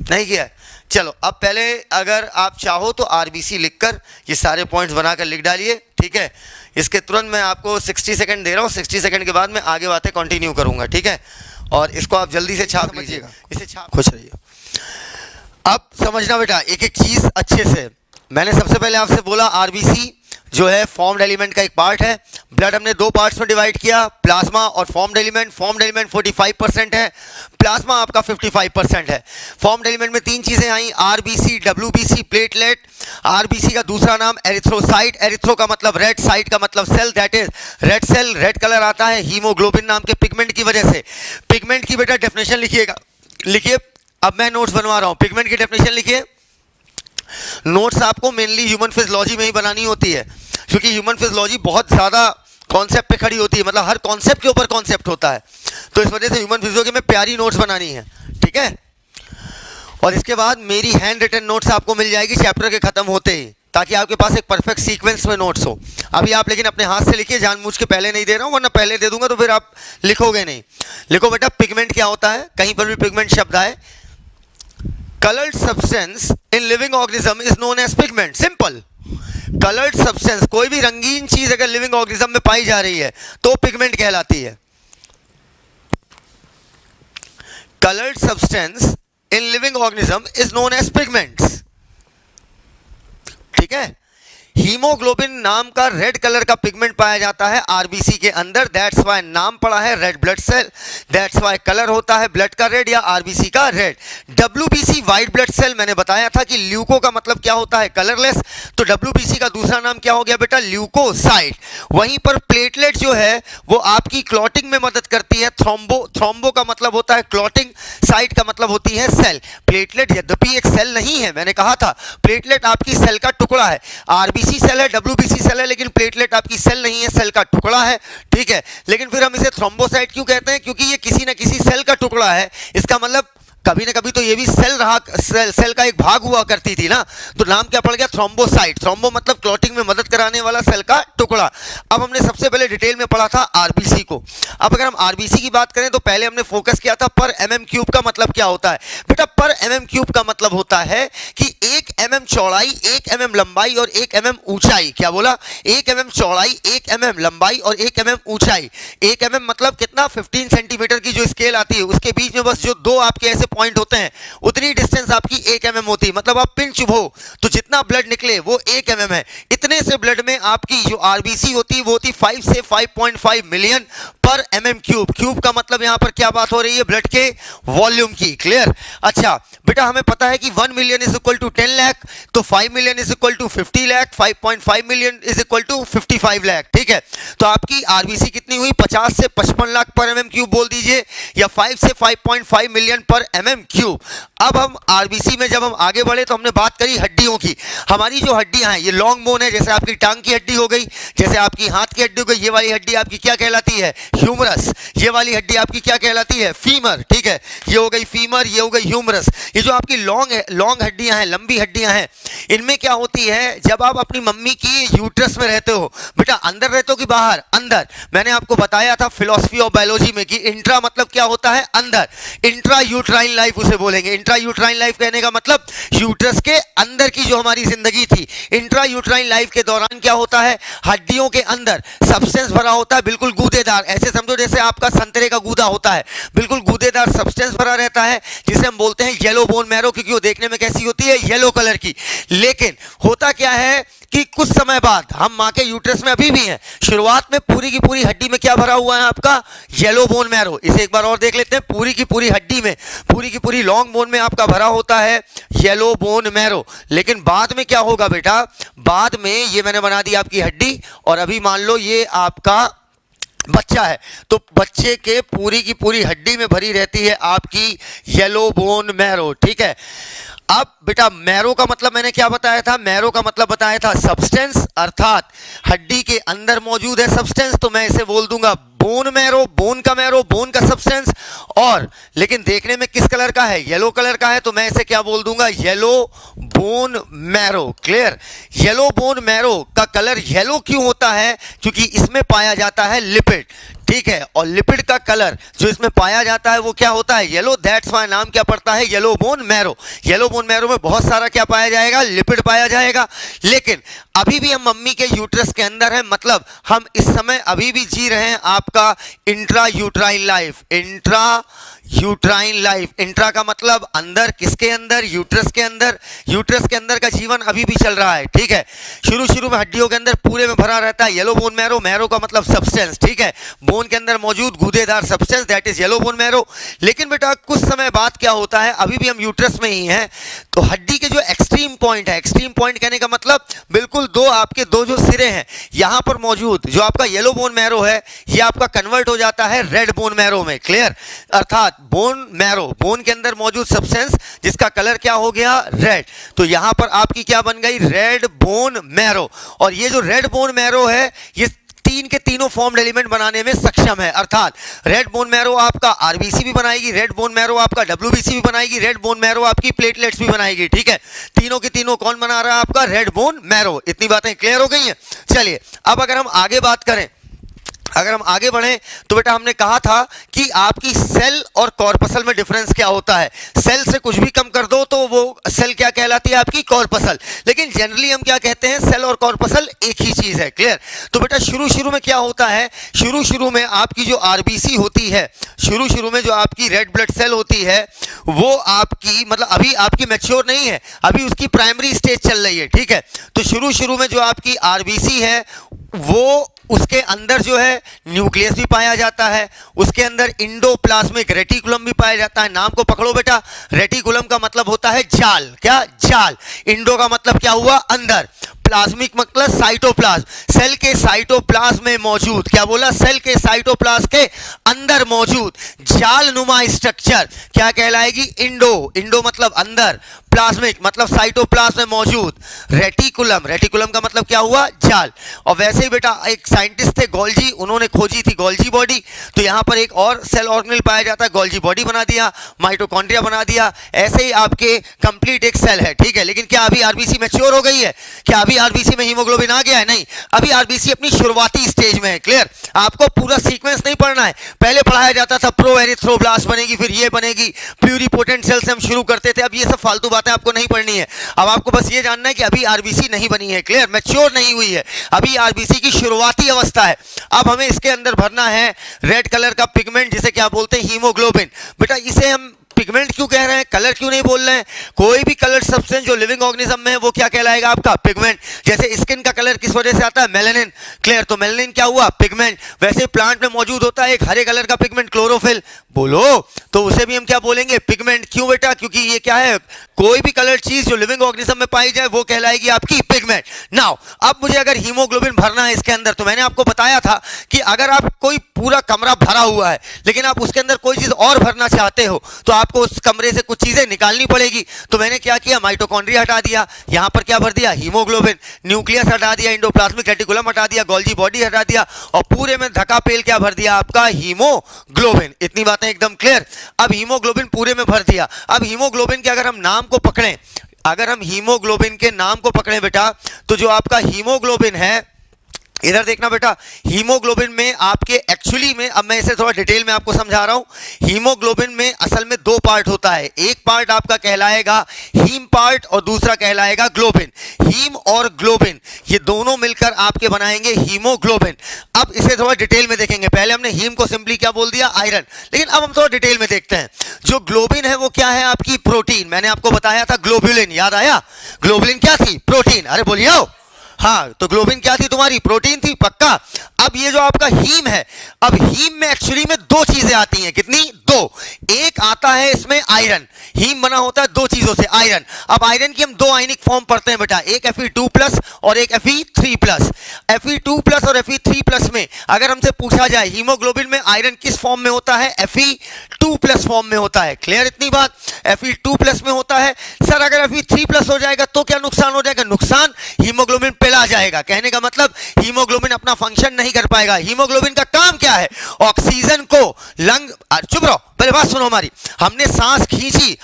नहीं किया है? चलो अब पहले अगर आप चाहो तो आरबीसी लिखकर ये सारे पॉइंट्स बनाकर लिख डालिए, ठीक है। इसके तुरंत मैं आपको 60 सेकंड दे रहा हूँ, 60 सेकंड के बाद मैं आगे बातें कंटिन्यू करूंगा, ठीक है। और इसको आप जल्दी से छाप लीजिएगा, इसे छाप, खुश रहिए। अब समझना बेटा एक एक चीज अच्छे से। मैंने सबसे पहले आपसे बोला आरबीसी जो है फॉर्म्ड एलिमेंट का एक पार्ट है। ब्लड हमने दो पार्ट्स में डिवाइड किया, प्लाज्मा और फॉर्म्ड एलिमेंट। फॉर्म्ड एलिमेंट 45% है, प्लाज्मा आपका 55% है। फॉर्म्ड एलिमेंट में तीन चीजें आई, आरबीसी, डब्ल्यूबीसी, प्लेटलेट। आरबीसी का दूसरा नाम एरिथ्रोसाइट, एरिथ्रो का मतलब रेड, साइट का मतलब cell, that is red cell. Red colour आता है हीमोग्लोबिन नाम के पिगमेंट की वजह से। पिगमेंट की बेटा डेफिनेशन लिखिएगा, लिखिए, अब मैं नोट्स बनवा रहा हूं, पिगमेंट की डेफिनेशन लिखिए। नोट्स आपको मेनली ह्यूमन फिजियोलॉजी में ही बनानी होती है, क्योंकि ह्यूमन फिजियोलॉजी बहुत ज़्यादा कॉन्सेप्ट पे खड़ी होती है, मतलब हर कॉन्सेप्ट के ऊपर कॉन्सेप्ट होता है, तो इस वजह से ह्यूमन फिजियोलॉजी में प्यारी नोट्स बनानी है, ठीक है। और इसके बाद मेरी हैंड रिटन नोट्स आपको मिल जाएगी चैप्टर के खत्म होते ही, ताकि आपके पास एक परफेक्ट सीक्वेंस में नोट्स हो। अभी आप लेकिन अपने हाथ से लिखिए, जानबूझ के पहले नहीं दे रहा हूँ, वरना पहले दे दूंगा तो फिर आप लिखोगे नहीं। लिखो बेटा, पिगमेंट क्या होता है, कहीं पर भी पिगमेंट शब्द आए, colored substance in living organism is known as pigment, simple। colored substance, कोई भी रंगीन चीज अगर लिविंग ऑर्गेनिज्म में पाई जा रही है तो पिगमेंट कहलाती है। colored substance in living organism is known as pigments, ठीक है। हीमोग्लोबिन नाम का रेड कलर का पिगमेंट पाया जाता है आरबीसी के अंदर, दैट्स वाई नाम पड़ा है red blood cell, that's why colour होता है ब्लड का रेड या आरबीसी का red. WBC white blood cell, मैंने बताया था कि ल्यूको का मतलब क्या होता है, कलरलेस, तो डब्ल्यूबीसी का दूसरा नाम क्या हो गया बेटा, ल्यूकोसाइट। वहीं पर प्लेटलेट जो है वो आपकी क्लॉटिंग में मदद करती है, थ्रोम्बो का मतलब होता है क्लॉटिंग, साइट का मतलब होती है सेल। प्लेटलेट यद्यपि एक सेल नहीं है, मैंने कहा था प्लेटलेट आपकी सेल का टुकड़ा है, आरबीसी सेल है, डब्ल्यूबीसी सेल है, लेकिन प्लेटलेट आपकी सेल नहीं है, सेल का टुकड़ा है, ठीक है। लेकिन फिर हम इसे थ्रोम्बोसाइट क्यों कहते हैं, क्योंकि ये किसी न किसी सेल का टुकड़ा है, इसका मतलब कभी ना कभी तो ये भी सेल रहा, सेल का एक भाग हुआ करती थी ना, तो नाम क्या पड़ गया, थ्रोम्बोसाइट। थ्रोम्बो मतलब क्लॉटिंग में मदद कराने वाला सेल का टुकड़ा। अब हमने सबसे पहले डिटेल में पढ़ा था आरबीसी को। अब अगर हम आरबीसी की बात करें तो पहले हमने फोकस किया था पर एमएम क्यूब का मतलब क्या होता है बेटा। पर एमएम क्यूब का मतलब होता है कि 1 mm चौड़ाई, 1 mm लंबाई और 1 mm ऊंचाई। क्या बोला? 1 mm चौड़ाई, 1 mm लंबाई और 1 mm ऊंचाई। 1 mm मतलब कितना? 15 सेंटीमीटर की जो स्केल आती है उसके बीच में बस जो दो आपके ऐसे पॉइंट होते हैं उतनी डिस्टेंस आपकी 1 mm होती है। मतलब आप पिन चुभो तो जितना ब्लड निकले वो 1 mm है। इतने से ब्लड में आपकी जो आरबीसी होती है वो होती 5 से 5.5 मिलियन पर एमएम क्यूब। क्यूब का मतलब यहां पर क्या बात हो रही है? ब्लड के वॉल्यूम की। क्लियर? अच्छा बेटा हमें पता है कि 1 million is equal to 10 lakh, तो 5 million is equal to 50 lakh, 5.5 million is equal to 55 lakh. ठीक है, तो आपकी आरबीसी कितनी हुई? 50 से 55 लाख पर एमएम क्यूब बोल दीजिए, या 5 से 5.5 मिलियन पर एमएम क्यूब। अब हम आरबीसी में जब हम आगे बढ़े तो हमने बात करी हड्डियों की। हमारी जो हड्डियां हैं ये लॉन्ग बोन है, जैसे आपकी टांग की हड्डी हो गई, जैसे आपकी हाथ की हड्डी हो गई। ये वाली हड्डी आपकी क्या कहलाती है? ह्यूमरस। ये वाली हड्डी आपकी क्या कहलाती है? फीमर। ठीक है, ये हो गई फीमर, ये हो गई ह्यूमरस। ये जो आपकी लॉन्ग हड्डियां हैं, लंबी हड्डियां हैं, इनमें क्या होती है? जब आप अपनी मम्मी की यूट्रस में रहते हो बेटा, अंदर रहते हो कि बाहर? अंदर। मैंने आपको बताया था फिलॉसफी ऑफ बायोलॉजी में कि इंट्रा मतलब क्या होता है? अंदर। इंट्रा यूट्राइन लाइफ उसे बोलेंगे। इंट्रा यूट्राइन लाइफ कहने का मतलब यूट्रस के अंदर की जो हमारी जिंदगी थी। इंट्रा यूट्राइन लाइफ के दौरान क्या होता है? हड्डियों के अंदर सब्सटेंस भरा होता है, बिल्कुल गूदेदार। ऐसे समझो जैसे आपका संतरे का गूदा होता है, बिल्कुल गूदेदार सब्सटेंस भरा रहता है, जिसे हम बोलते हैं येलो बोन मैरो, क्योंकि वो देखने में कैसी होती है? येलो कलर की। लेकिन होता क्या है कि कुछ समय बाद हम मां के यूट्रस में अभी भी हैं, शुरुआत में पूरी की पूरी हड्डी में क्या भरा हुआ है आपका? Yellow bone marrow. इसे एक बार और देख लेते हैं। पूरी की पूरी हड्डी में, पूरी की पूरी लॉन्ग बोन में आपका भरा होता है येलो बोन मैरो। लेकिन बाद में क्या होगा बेटा? बाद में ये मैंने बना दी आपकी हड्डी, और अभी मान लो ये आपका बच्चा है, तो बच्चे के पूरी की पूरी हड्डी में भरी रहती है आपकी येलो बोन मैरो। ठीक है, अब बेटा मैरो का मतलब मैंने क्या बताया था? मैरो का मतलब बताया था सब्सटेंस, अर्थात हड्डी के अंदर मौजूद है सब्सटेंस, तो मैं इसे बोल दूंगा बोन मैरो। बोन का मैरो, बोन का सब्सटेंस, और लेकिन देखने में किस कलर का है? येलो कलर का है, तो मैं इसे क्या बोल दूंगा? Yellow bone marrow. Clear? Yellow bone marrow का कलर येलो क्यों होता है? क्योंकि इसमें पाया जाता है लिपिड। ठीक है, और लिपिड का कलर जो इसमें पाया जाता है वो क्या होता है? येलो। दैट्स व्हाई नाम क्या पड़ता है? Yellow bone marrow. Yellow bone marrow में बहुत सारा क्या पाया जाएगा? लिपिड पाया जाएगा। लेकिन अभी भी हम मम्मी के यूट्रस के अंदर हैं, मतलब हम इस समय अभी भी जी रहे हैं आपका intra uterine life. Intra uterine life. Intra का मतलब अंदर, किसके अंदर? यूट्रस के अंदर। यूट्रस के अंदर का जीवन अभी भी चल रहा है। ठीक है, शुरू में हड्डियों के अंदर पूरे में भरा रहता है येलो बोन मैरो। मैरो का मतलब सब्सटेंस। ठीक है, बोन के अंदर मौजूद गूदेदार substance, that is yellow bone marrow. लेकिन बेटा कुछ समय बाद क्या होता है? अभी भी हम यूट्रस में ही हैं, तो हड्डी के जो एक्सट्रीम पॉइंट है, एक्सट्रीम पॉइंट कहने का मतलब बिल्कुल आपके दो जो सिरे हैं यहां पर मौजूद, जो आपका येलो बोन मैरो है, ये आपका कन्वर्ट हो जाता है रेड बोन मैरो में। क्लियर? अर्थात बोन मैरो, बोन के अंदर मौजूद सब्सटेंस जिसका कलर क्या हो गया? रेड। तो यहां पर आपकी क्या बन गई? Red bone marrow. और ये जो रेड बोन मैरो है ये तीन के तीनों फॉर्म्ड एलिमेंट बनाने में सक्षम है। अर्थात रेड बोन मैरो आपका आरबीसी भी बनाएगी, रेड बोन मैरो आपका डब्ल्यूबीसी भी बनाएगी, रेड बोन मैरो आपकी प्लेटलेट्स भी बनाएगी। ठीक है, तीनों के तीनों कौन बना रहा है? आपका रेड बोन मैरो। इतनी बातें क्लियर हो गई हैं? चलिए अब अगर हम आगे बात करें, अगर हम आगे बढ़ें तो बेटा हमने कहा था कि आपकी सेल और कॉर्पसल में डिफरेंस क्या होता है। सेल से कुछ भी कम कर दो तो वो सेल क्या कहलाती है? आपकी कॉर्पसल। लेकिन जनरली हम क्या कहते हैं? सेल और कॉर्पसल एक ही चीज है। क्लियर? तो बेटा शुरू में क्या होता है? शुरू में आपकी जो आरबीसी होती है, शुरू में जो आपकी रेड ब्लड सेल होती है वो आपकी मतलब अभी आपकी मैच्योर नहीं है, अभी उसकी प्राइमरी स्टेज चल रही है। ठीक है, तो शुरू में जो आपकी आरबीसी है वो उसके अंदर जो है न्यूक्लियस भी पाया जाता है, उसके अंदर इंडोप्लाज्मिक रेटिकुलम भी पाया जाता है। नाम को पकड़ो बेटा, रेटिकुलम का मतलब होता है जाल। क्या? जाल। इंडो का मतलब क्या हुआ? अंदर। प्लाज्मिक मतलब साइटोप्लाज्म, सेल के साइटोप्लाज्म में मौजूद। क्या बोला? सेल के साइटोप्लाज्म के अंदर मौजूद जाल नुमा स्ट्रक्चर क्या कहलाएगी? इंडो मतलब अंदर, प्लाज्मिक मतलब साइटोप्लाज्म में मौजूद, रेटिकुलम का मतलब क्या हुआ? जाल। और वैसे ही बेटा एक साइंटिस्ट थे गोल्जी, उन्होंने खोजी थी गोल्जी बॉडी, तो यहां पर एक और सेल ऑर्गेनल पाया जाता है, गोल्जी बॉडी बना दिया, माइटोकॉन्ड्रिया बना दिया। ऐसे ही आपके कंप्लीट एक सेल है। ठीक है, लेकिन क्या अभी आरबीसी मैच्योर हो गई है? क्या अभी आरबीसी में हीमोग्लोबिन आ गया है? नहीं, अभी आरबीसी अपनी शुरुआती स्टेज में है। क्लियर? आपको पूरा सीक्वेंस नहीं पढ़ना पढ़ना है। पहले पढ़ाया जाता था प्रो एरिथ्रोब्लास्ट बनेगी, फिर ये बनेगी, प्यूरिपोटेंट सेल से हम शुरू करते थे। अब ये सब फालतू बातें आपको नहीं पढ़नी है। अब आपको बस ये जानना है कि अभी आरबीसी नहीं बनी है, क्लियर, मैच्योर नहीं हुई है, अभी आरबीसी की शुरुआती अवस्था है। अब हमें इसके अंदर भरना है रेड कलर का पिगमेंट, जिसे क्या बोलते हैं, हीमोग्लोबिन। बेटा इसे हम पिगमेंट क्यों कह रहे हैं, कलर क्यों नहीं बोल रहे हैं? कोई भी कलर सब्सटेंस जो लिविंग ऑर्गेनिज्म में है वो क्या कहलाएगा आपका, पिगमेंट। जैसे स्किन का कलर किस वजह से आता है, मेलानिन, क्लियर, तो मेलानिन क्या हुआ, पिगमेंट। वैसे प्लांट में मौजूद होता है एक हरे कलर का पिगमेंट, क्लोरोफिल, बोलो, तो उसे भी हम क्या बोलेंगे, पिगमेंट। क्यों बेटा, क्योंकि ये क्या है, कोई भी कलर चीज जो लिविंग ऑर्गेनिज्म में पाई जाए वो कहलाएगी आपकी पिगमेंट। नाउ अब मुझे अगर हीमोग्लोबिन भरना है इसके अंदर, तो मैंने आपको बताया था कि अगर आप कोई पूरा कमरा भरा हुआ है लेकिन आप उसके अंदर कोई चीज और भरना चाहते हो तो आपको उस कमरे से कुछ चीजें निकालनी पड़ेगी। तो मैंने क्या किया, माइटोकॉन्ड्रिया हटा दिया, यहां पर क्या भर दिया, हीमोग्लोबिन, न्यूक्लियस हटा दिया, एंडोप्लाज्मिक रेटिकुलम हटा दिया, गोल्जी बॉडी हटा दिया, और पूरे में धकापेल क्या भर दिया आपका, हीमोग्लोबिन। इतनी बातें एकदम क्लियर। अब हीमोग्लोबिन पूरे में भर दिया। अब हीमोग्लोबिन के अगर हम नाम को पकड़ें, अगर हम हीमोग्लोबिन के नाम को पकड़ें बेटा, तो जो आपका हीमोग्लोबिन है, इधर देखना बेटा, हीमोग्लोबिन में आपके एक्चुअली में, अब मैं इसे थोड़ा डिटेल में आपको समझा रहा हूं। हीमोग्लोबिन में असल में दो पार्ट होता है, एक पार्ट आपका कहलाएगा हीम पार्ट और दूसरा कहलाएगा ग्लोबिन। हीम और ग्लोबिन ये दोनों मिलकर आपके बनाएंगे हीमोग्लोबिन। अब इसे थोड़ा डिटेल में देखेंगे। पहले हमने हीम को सिंपली क्या बोल दिया, आयरन, लेकिन अब हम थोड़ा डिटेल में देखते हैं। जो ग्लोबिन है वो क्या है, आपकी प्रोटीन। मैंने आपको बताया था ग्लोबुलिन, याद आया, ग्लोबुलिन क्या थी, प्रोटीन। अरे बोलिए आओ, हाँ, तो ग्लोबिन क्या थी तुम्हारी, प्रोटीन थी, पक्का। अब ये जो आपका हीम है, अब हीम में एक्चुअली में दो चीजें आती हैं, कितनी, दो। एक आता है इसमें आयरन, हीम बना होता है दो चीजों से, आयरन। अब आयरन की हम दो आयनिक फॉर्म पढ़ते हैं बेटा, एक Fe2+ और एक Fe3+। Fe2+ और Fe3+ में अगर हमसे पूछा जाए हीमोग्लोबिन में आयरन किस फॉर्म में होता है, Fe2+ फॉर्म में होता है, क्लियर इतनी बात, Fe2+ में होता है। सर अगर Fe3+ हो जाएगा तो क्या नुकसान हो जाएगा, नुकसान, हीमोग्लोबिन पिला जाएगा। कहने का मतलब हीमोग्लोबिन अपना फंक्शन नहीं कर पाएगा। हीमोग्लोबिन का काम क्या है, ऑक्सीजन को लंग, चुप रहो, पहले बात सुनो हमारी, हमने सांस खींची,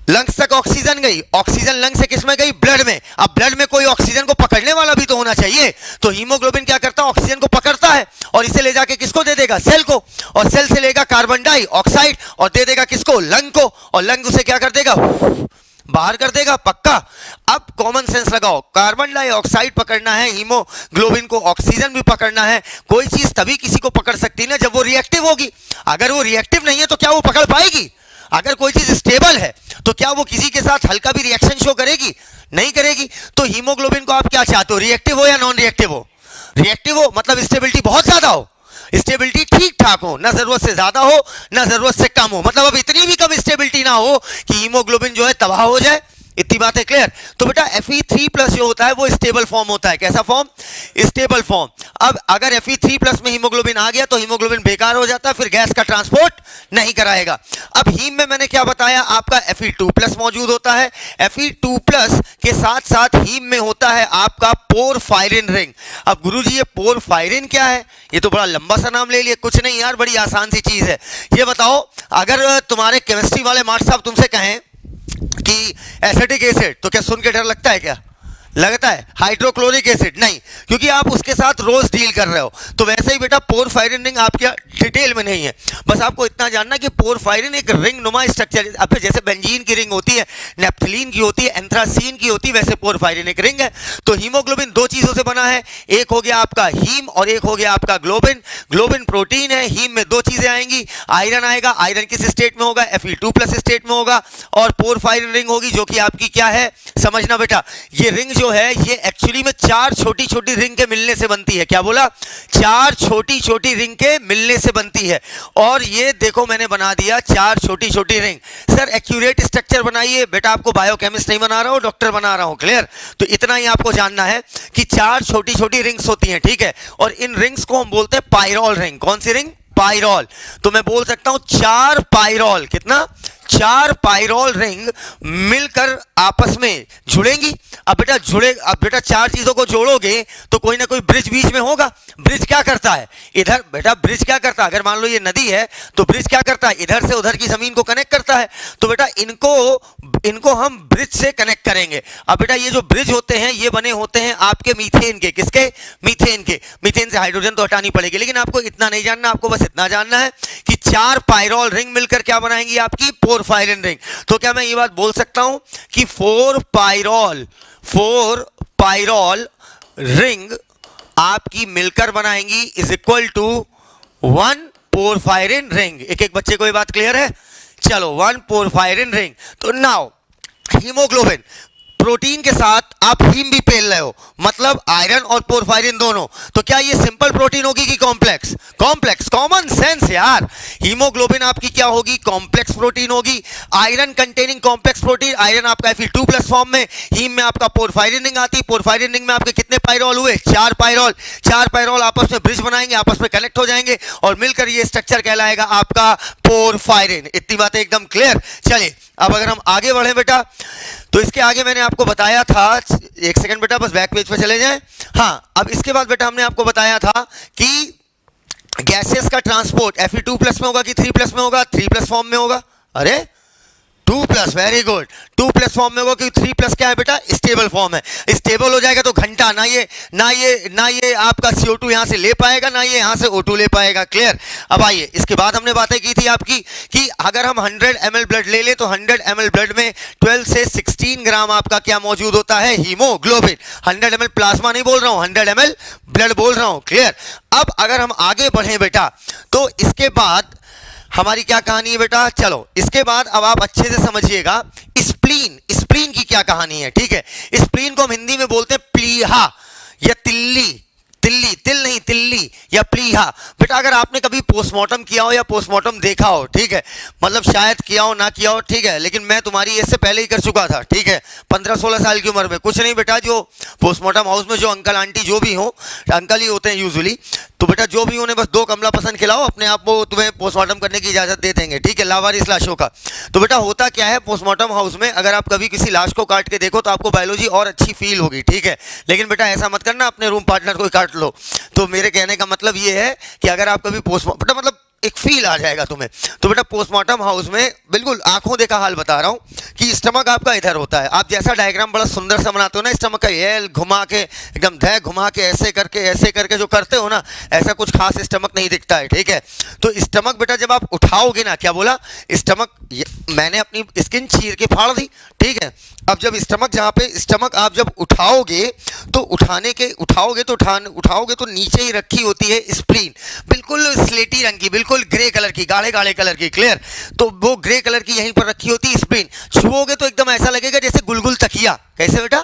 लंग्स तक ऑक्सीजन गई, ऑक्सीजन लंग से किस में गई, ब्लड में। अब ब्लड में कोई ऑक्सीजन को पकड़ने वाला भी तो होना चाहिए। तो हीमोग्लोबिन क्या करता है, ऑक्सीजन को पकड़ता है और इसे ले जाके किसको दे देगा, सेल को, और सेल से लेगा कार्बन डाइऑक्साइड और दे देगा किसको, लंग को, और लंग उसे क्या कर देगा, बाहर कर देगा, पक्का। अब कॉमन सेंस लगाओ, कार्बन डाइऑक्साइड पकड़ना है हीमोग्लोबिन को, ऑक्सीजन भी पकड़ना है। कोई चीज तभी किसी को पकड़ सकती है ना जब वो रिएक्टिव होगी। अगर वो रिएक्टिव नहीं है तो क्या वो पकड़ पाएगी? अगर कोई चीज स्टेबल है तो क्या वो किसी के साथ हल्का भी रिएक्शन शो करेगी, नहीं करेगी। तो हीमोग्लोबिन को आप क्या चाहते हो, रिएक्टिव हो या नॉन रिएक्टिव हो? रिएक्टिव हो मतलब स्टेबिलिटी बहुत ज्यादा हो, स्टेबिलिटी ठीक ठाक हो, ना जरूरत से ज्यादा हो ना जरूरत से कम हो, मतलब अब इतनी भी कम स्टेबिलिटी ना हो कि हीमोग्लोबिन जो है तबाह हो जाए। इतनी बात है क्लियर। तो बेटा Fe3+ जो होता है वो स्टेबल फॉर्म होता है, कैसा फॉर्म, स्टेबल फॉर्म। अब अगर Fe3+ में हीमोग्लोबिन आ गया तो हीमोग्लोबिन बेकार हो जाता है, फिर गैस का ट्रांसपोर्ट नहीं कराएगा। अब हीम में मैंने क्या बताया, आपका Fe2+ मौजूद होता है। Fe2+ के साथ साथ हीम में होता है आपका पोरफायरिन रिंग। अब गुरुजी ये पोरफायरिन क्या है, ये तो बड़ा लंबा सा नाम ले लिया। कुछ नहीं यार, बड़ी आसान सी चीज है। ये बताओ, अगर तुम्हारे केमिस्ट्री वाले मास्टर साहब तुमसे कहें कि एसिटिक एसिड, तो क्या सुन के डर लगता है, क्या लगता है? हाइड्रोक्लोरिक एसिड नहीं, क्योंकि आप उसके साथ रोज डील कर रहे हो। तो वैसे ही बेटा पोरफायरिन रिंग आपके डिटेल में नहीं है, बस आपको इतना जानना कि पोरफायरिन एक रिंग नुमा स्ट्रक्चर, अब जैसे बेंजीन की रिंग होती है, नेप्थलीन की होती है, एंथ्रासीन की होती है, वैसे पोरफायरिन एक रिंग है। तो हीमोग्लोबिन दो चीजों से बना है, एक हो गया आपका हीम और एक हो गया आपका ग्लोबिन। ग्लोबिन प्रोटीन है, हीम में दो चीजें आएंगी, आयरन आएगा, आयरन किस स्टेट में होगा, Fe2+ स्टेट में होगा, और पोरफायरिन रिंग होगी जो कि आपकी क्या है, समझना बेटा, ये रिंग जो है ये एक्चुअली में चार छोटी छोटी रिंग के मिलने से बनती है। क्या बोला, चार छोटी छोटी रिंग के मिलने से बनती है। और ये देखो मैंने बना दिया चार छोटी छोटी रिंग। सर एक्यूरेट स्ट्रक्चर बनाइए, बेटा आपको बायोकेमिस्ट नहीं बना रहा हूं, डॉक्टर बना रहा हूं, क्लियर। तो इतना ही आपको जानना है कि चार छोटी छोटी रिंग्स होती हैं, ठीक है। और इन रिंग्स को हम बोलते हैं पायरोल रिंग। कौन सी रिंग, पायरोल। तो मैं बोल सकता हूं 4 पायरोल, कितना, 4 पायरोल रिंग मिलकर आपस में जुड़ेंगी। अब बेटा 4 चीजों को जोड़ोगे तो कोई ना कोई ब्रिज बीच में होगा। ब्रिज क्या करता है इधर, बेटा ब्रिज क्या करता है, अगर मान लो ये नदी है तो ब्रिज क्या करता है, इधर से उधर की जमीन को कनेक्ट करता है। तो बेटा इनको हम ब्रिज से कनेक्ट करेंगे। अब बेटा ये जो ब्रिज होते हैं ये बने होते हैं आपके मीथेन के, किसके, मीथेन के। मीथेन से हाइड्रोजन तो हटानी पड़ेगी, लेकिन आपको इतना नहीं जानना, आपको बस इतना जानना है कि 4 पायरोल रिंग मिलकर क्या बनाएंगी, आपकी पोरफायरिन रिंग। तो क्या मैं ये बात बोल सकता हूं कि 4 पायरोल रिंग आपकी मिलकर बनाएंगी is equal to 1 porphyrin ring. एक एक बच्चे को ये बात क्लियर है? चलो 1 पोरफायरिन रिंग। तो नाउ हीमोग्लोबिन प्रोटीन के साथ आप हीम भी पेल रहे हो, मतलब आयरन और पोरफायरिन दोनों। तो क्या ये सिंपल प्रोटीन होगी कि कॉम्प्लेक्स? कॉम्प्लेक्स, कॉमन सेंस यार। हीमोग्लोबिन आपकी क्या होगी, कॉम्प्लेक्स प्रोटीन होगी। Iron containing complex protein, iron आपका Fe2+ फॉर्म में, हीम में आपका पोरफायरिन रिंग आती। पोरफायरिन रिंग में आपके कितने पायरोल हुए, 4 पायरोल। 4 पायरोल आपस में ब्रिज बनाएंगे, आपस में कनेक्ट हो जाएंगे और मिलकर ये स्ट्रक्चर कहलाएगा आपका पोरफायरिन। इतनी बातें एकदम क्लियर। चलिए अब अगर हम आगे बढ़े बेटा, तो इसके आगे मैंने आपको बताया था, एक सेकंड बेटा बस बैक पेज पे चले जाएं। हाँ, अब इसके बाद बेटा हमने आपको बताया था कि गैसेस का ट्रांसपोर्ट Fe2+ में होगा कि 3+ में होगा, 3+ फॉर्म में होगा। अरे 2+, वेरी गुड। 2+ फॉर्म में होगा कि 3+ क्या है बेटा, स्टेबल फॉर्म है। स्टेबल हो जाएगा तो घंटा ना ये आपका CO2 यहां से ले पाएगा, ना ये यहां से O2 ले पाएगा। क्लियर? अब आइए, इसके बाद हमने बातें की थी आपकी कि अगर हम 100 ml ब्लड ले ले तो 100 ml ब्लड में 12 से 16 ग्राम आपका क्या मौजूद होता है, हीमोग्लोबिन। 100 ml प्लाज्मा नहीं बोल रहा हूं, 100 ml ब्लड बोल रहा हूं। क्लियर? अब अगर हम आगे बढ़े बेटा, तो इसके बाद हमारी क्या कहानी है बेटा, चलो इसके बाद अब आप अच्छे से समझिएगा स्प्लीन की क्या कहानी है। ठीक है, स्प्लीन को हम हिंदी में बोलते हैं प्लीहा या तिल्ली या प्लीहा। बेटा अगर आपने कभी पोस्टमार्टम किया हो या पोस्टमार्टम देखा हो, ठीक है, मतलब शायद किया हो ना किया हो, ठीक है, लेकिन मैं तुम्हारी इससे पहले ही कर चुका था। ठीक है, 15-16 साल की उम्र में। कुछ नहीं बेटा, जो पोस्टमार्टम हाउस में जो अंकल आंटी जो भी हो, अंकल ही होते हैं यूजुअली, तो बेटा जो भी उन्हें बस 2 कमला पसंद खिलाओ, अपने आप वो तुम्हें पोस्टमार्टम करने की इजाजत दे देंगे। ठीक है, लावारिस लाशों का। तो बेटा होता क्या है पोस्टमार्टम हाउस में, अगर आप कभी किसी लाश को काट के देखो तो आपको बायोलॉजी और अच्छी फील होगी। ठीक है, लेकिन बेटा ऐसा मत करना अपने रूम पार्टनर को काट लो। तो मेरे कहने का मतलब ये है कि अगर आप कभी पोस्टमार्टम, बेटा मतलब एक फील आ जाएगा तुम्हें। तो बेटा पोस्टमार्टम हाउस में बिल्कुल आंखों देखा हाल बता रहा हूं कि स्टमक आपका इधर होता है। आप जैसा डायग्राम बड़ा सुंदर सा बनाते हो ना, स्टमक का एल घुमा के एकदम धै घुमा के ऐसे करके जो करते हो ना, ऐसा कुछ खास स्टमक नहीं दिखता है। ठीक है, तो स्टमक बेटा जब आप उठाओगे ना, क्या बोला, स्टमक, मैंने अपनी स्किन चीर के फाड़ दी। ठीक है, अब जब स्टमक, जहाँ पे स्टमक आप जब उठाओगे तो उठाओगे तो नीचे ही रखी होती है स्प्लीन, बिल्कुल स्लेटी रंग की, बिल्कुल ग्रे कलर की, गाढ़े कलर की। क्लियर? तो वो ग्रे कलर की यहीं पर रखी होती है स्प्लीन। छुओगे तो एकदम ऐसा लगेगा जैसे गुलगुल तकिया। कैसे बेटा?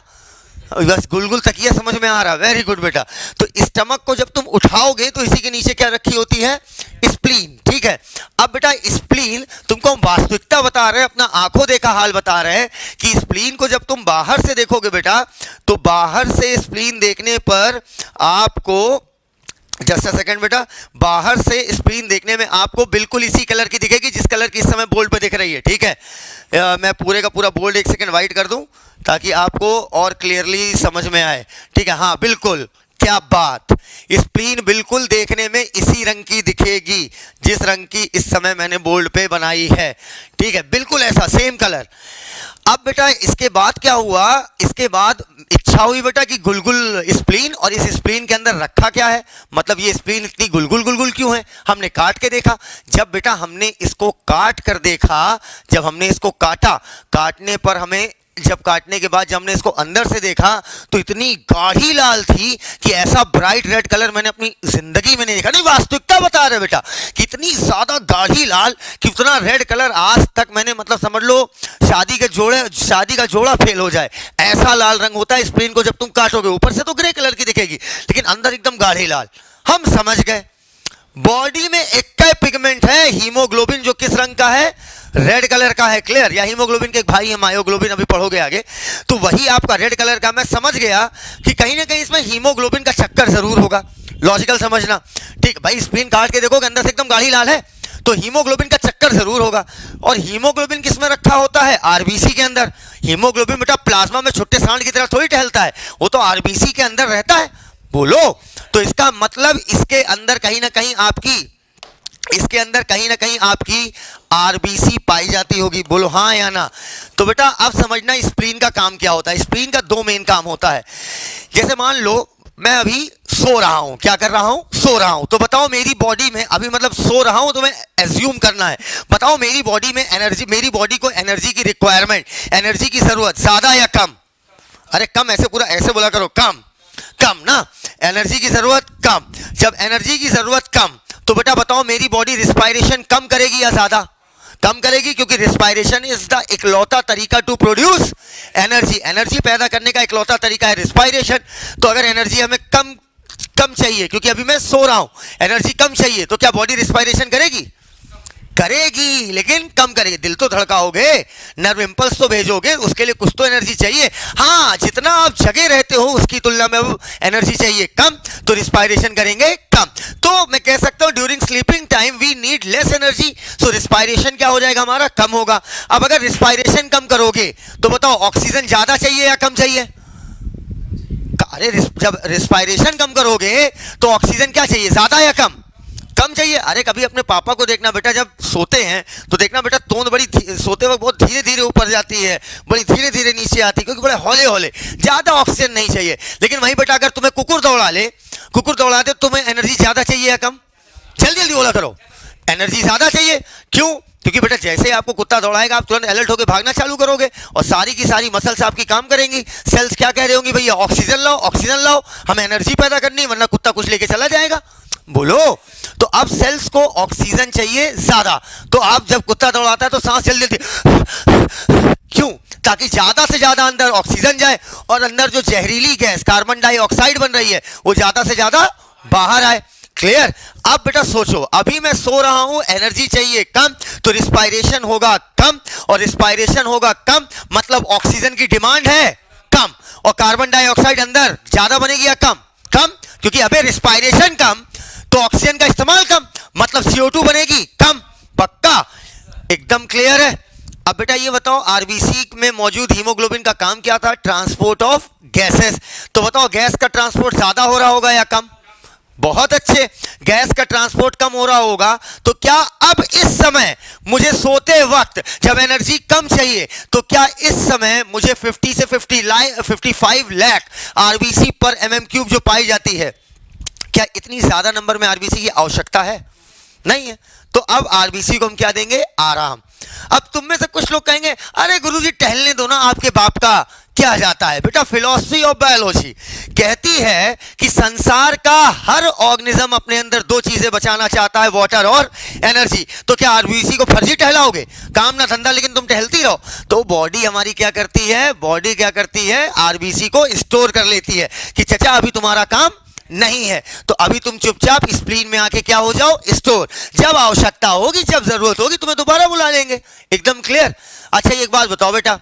बस गुलगुल तकिया समझ में आ रहा, वेरी गुड बेटा। तो स्टमक को जब तुम उठाओगे तो इसी के नीचे क्या रखी होती है, स्प्लीन। ठीक है, अब बेटा स्प्लीन तुमको हम वास्तविकता बता रहे हैं, अपना आंखों देखा हाल बता रहे हैं कि स्प्लीन को जब तुम बाहर से देखोगे बेटा, तो बाहर से स्प्लीन देखने पर आपको, जस्ट अ सेकंड बेटा, बाहर से स्प्लीन देखने में आपको बिल्कुल इसी कलर की दिखेगी जिस कलर की इस समय बोर्ड पे दिख रही है। ठीक है, मैं पूरे का पूरा बोर्ड एक सेकंड वाइट कर दूं ताकि आपको और क्लियरली समझ में आए। ठीक है, हाँ बिल्कुल, क्या बात, स्प्लीन बिल्कुल देखने में इसी रंग की दिखेगी जिस रंग की इस समय मैंने बोर्ड पे बनाई है। ठीक है, बिल्कुल ऐसा सेम कलर। अब बेटा इसके बाद क्या हुआ, इसके बाद इच्छा हुई बेटा कि गुलगुल स्प्लीन, और इस स्प्लीन के अंदर रखा क्या है, मतलब ये स्प्लीन इतनी गुलगुल क्यों है, हमने काट के देखा। जब बेटा हमने इसको काट कर देखा, जब हमने इसको काटा, काटने पर हमें, जब काटने के बाद जब हमने इसको अंदर से देखा तो इतनी गाढ़ी लाल थी कि ऐसा ब्राइट रेड कलर मैंने अपनी जिंदगी में नहीं देखा। नहीं, वास्तविकता बता रहे बेटा, कितनी ज्यादा गाढ़ी लाल, कितना रेड कलर आज तक मैंने, मतलब समझ लो शादी का जोड़ा फेल हो जाए, ऐसा लाल रंग होता है स्प्लीन को जब तुम काटोगे। ऊपर से तो ग्रे कलर की दिखेगी लेकिन अंदर एकदम गाढ़ी लाल। हम समझ गए बॉडी में एक ही पिगमेंट है हीमोग्लोबिन, जो किस रंग का है, रेड कलर का है। क्लियर? या हीमोग्लोबिन के एक भाई है मायोग्लोबिन, अभी पढ़ोगे आगे, तो वही आपका रेड कलर का। मैं समझ गया कि कहीं ना कहीं इसमें हीमोग्लोबिन का चक्कर जरूर होगा, लॉजिकल समझना। ठीक भाई, स्प्लीन काट के देखोगे अंदर से एकदम गाढ़ी लाल है, तो हीमोग्लोबिन का चक्कर जरूर होगा। और हीमोग्लोबिन किस में रखा होता है? आरबीसी के अंदर। हीमोग्लोबिन बेटा प्लाज्मा में छोटे सांड की तरह थोड़ी टहलता है, वो तो आरबीसी के अंदर रहता है। बोलो, तो इसका मतलब इसके अंदर कहीं ना कहीं आपकी आरबीसी पाई जाती होगी। बोलो हाँ या ना। तो बेटा अब समझना स्प्लीन का काम क्या होता है। स्प्लीन का दो मेन काम होता है। जैसे मान लो मैं अभी सो रहा हूं, क्या कर रहा हूं? सो रहा हूं। तो बताओ मेरी बॉडी में अभी, मतलब सो रहा हूं तो मैं एज्यूम करना है, बताओ मेरी बॉडी में एनर्जी, मेरी बॉडी को एनर्जी की रिक्वायरमेंट, एनर्जी की जरूरत ज्यादा या कम? अरे कम, ऐसे पूरा ऐसे बोला करो, कम। कम ना, एनर्जी की जरूरत कम। जब एनर्जी की जरूरत कम, तो बेटा बताओ मेरी बॉडी रिस्पायरेशन कम करेगी या ज्यादा? कम करेगी, क्योंकि रिस्पायरेशन इज द इकलौता तरीका टू प्रोड्यूस एनर्जी। एनर्जी पैदा करने का इकलौता तरीका है रिस्पायरेशन। तो अगर एनर्जी हमें कम चाहिए, क्योंकि अभी मैं सो रहा हूं, एनर्जी कम चाहिए, तो क्या बॉडी रिस्पायरेशन करेगी? करेगी, लेकिन कम करेगी। दिल तो धड़काओगे, नर्व इंपल्स तो भेजोगे, उसके लिए कुछ तो एनर्जी चाहिए। हाँ, जितना आप जगे रहते हो उसकी तुलना में एनर्जी चाहिए कम, तो रिस्पायरेशन करेंगे कम। तो मैं कह सकता हूं during sleeping time we need less energy, so respiration क्या हो जाएगा हमारा? कम होगा। अब अगर रिस्पायरेशन कम करोगे तो बताओ ऑक्सीजन ज्यादा चाहिए या कम चाहिए? अरे जब रिस्पायरेशन कम करोगे तो ऑक्सीजन क्या चाहिए? ज्यादा या कम? कम चाहिए। अरे कभी अपने पापा को देखना बेटा, जब सोते हैं तो देखना बेटा तोंद बड़ी सोते वक्त बहुत धीरे धीरे ऊपर जाती है, बड़ी धीरे धीरे नीचे आती है, क्योंकि बड़े हौले हौले, ज्यादा ऑक्सीजन नहीं चाहिए। लेकिन वहीं बेटा अगर तुम्हें कुकुर दौड़ा दे, तुम्हें एनर्जी ज्यादा चाहिए या कम? जल्दी जल्दी बोला करो, एनर्जी ज्यादा चाहिए। क्यों? क्योंकि बेटा जैसे ही आपको कुत्ता दौड़ाएगा आप तुरंत अलर्ट होकर भागना चालू करोगे, और सारी की सारी मसल्स आपकी काम करेंगी। सेल्स क्या कह रहे होंगे? भैया ऑक्सीजन लाओ, ऑक्सीजन लाओ, हमें एनर्जी पैदा करनी है, वरना कुत्ता कुछ लेके चला जाएगा। बोलो, तो अब सेल्स को ऑक्सीजन चाहिए ज्यादा। तो आप जब कुत्ता दौड़ाता है तो सांस जल्दी जल्दी, क्यों? ताकि ज्यादा से ज्यादा अंदर ऑक्सीजन जाए और अंदर जो जहरीली गैस कार्बन डाइऑक्साइड बन रही है वो ज्यादा से ज्यादा बाहर आए। क्लियर? अब बेटा सोचो, अभी मैं सो रहा हूं, एनर्जी चाहिए कम, तो रिस्पायरेशन होगा कम, और रिस्पायरेशन होगा कम मतलब ऑक्सीजन की डिमांड है कम, और कार्बन डाइऑक्साइड अंदर ज्यादा बनेगी या कम? कम, क्योंकि अबे रिस्पायरेशन कम तो ऑक्सीजन का इस्तेमाल कम, मतलब CO2 बनेगी कम। पक्का? एकदम क्लियर है। अब बेटा ये बताओ आरबीसी में मौजूद हीमोग्लोबिन का काम क्या था? Transport of gases. तो बताओ गैस का ट्रांसपोर्ट ज्यादा हो रहा होगा या कम? बहुत अच्छे, गैस का ट्रांसपोर्ट कम हो रहा होगा। तो क्या अब इस समय मुझे सोते वक्त जब एनर्जी कम चाहिए, तो क्या इस समय मुझे 50 से 55 लाख आरबीसी पर MM³ जो पाई जाती है, क्या इतनी ज्यादा नंबर में आरबीसी की आवश्यकता है? नहीं है। तो अब आरबीसी को हम क्या देंगे? आराम। अब तुम में से कुछ लोग कहेंगे अरे गुरुजी टहलने दो ना, आपके बाप का क्या जाता है। बेटा फिलॉसफी ऑफ बायोलॉजी कहती है कि संसार का हर ऑर्गेनिज्म अपने अंदर दो चीजें बचाना चाहता है, वाटर और एनर्जी। तो क्या आरबीसी को फर्जी टहलाओगे? काम ना धंधा लेकिन तुम टहलती रहो। तो बॉडी हमारी क्या करती है? बॉडी क्या करती है? आरबीसी को स्टोर कर लेती है कि चचा अभी तुम्हारा काम नहीं है, तो अभी तुम चुपचाप स्प्लीन में आके क्या हो जाओ? स्टोर। जब आवश्यकता होगी, जब जरूरत होगी, तुम्हें दोबारा बुला लेंगे। एकदम क्लियर? अच्छा एक बात बताओ बेटा,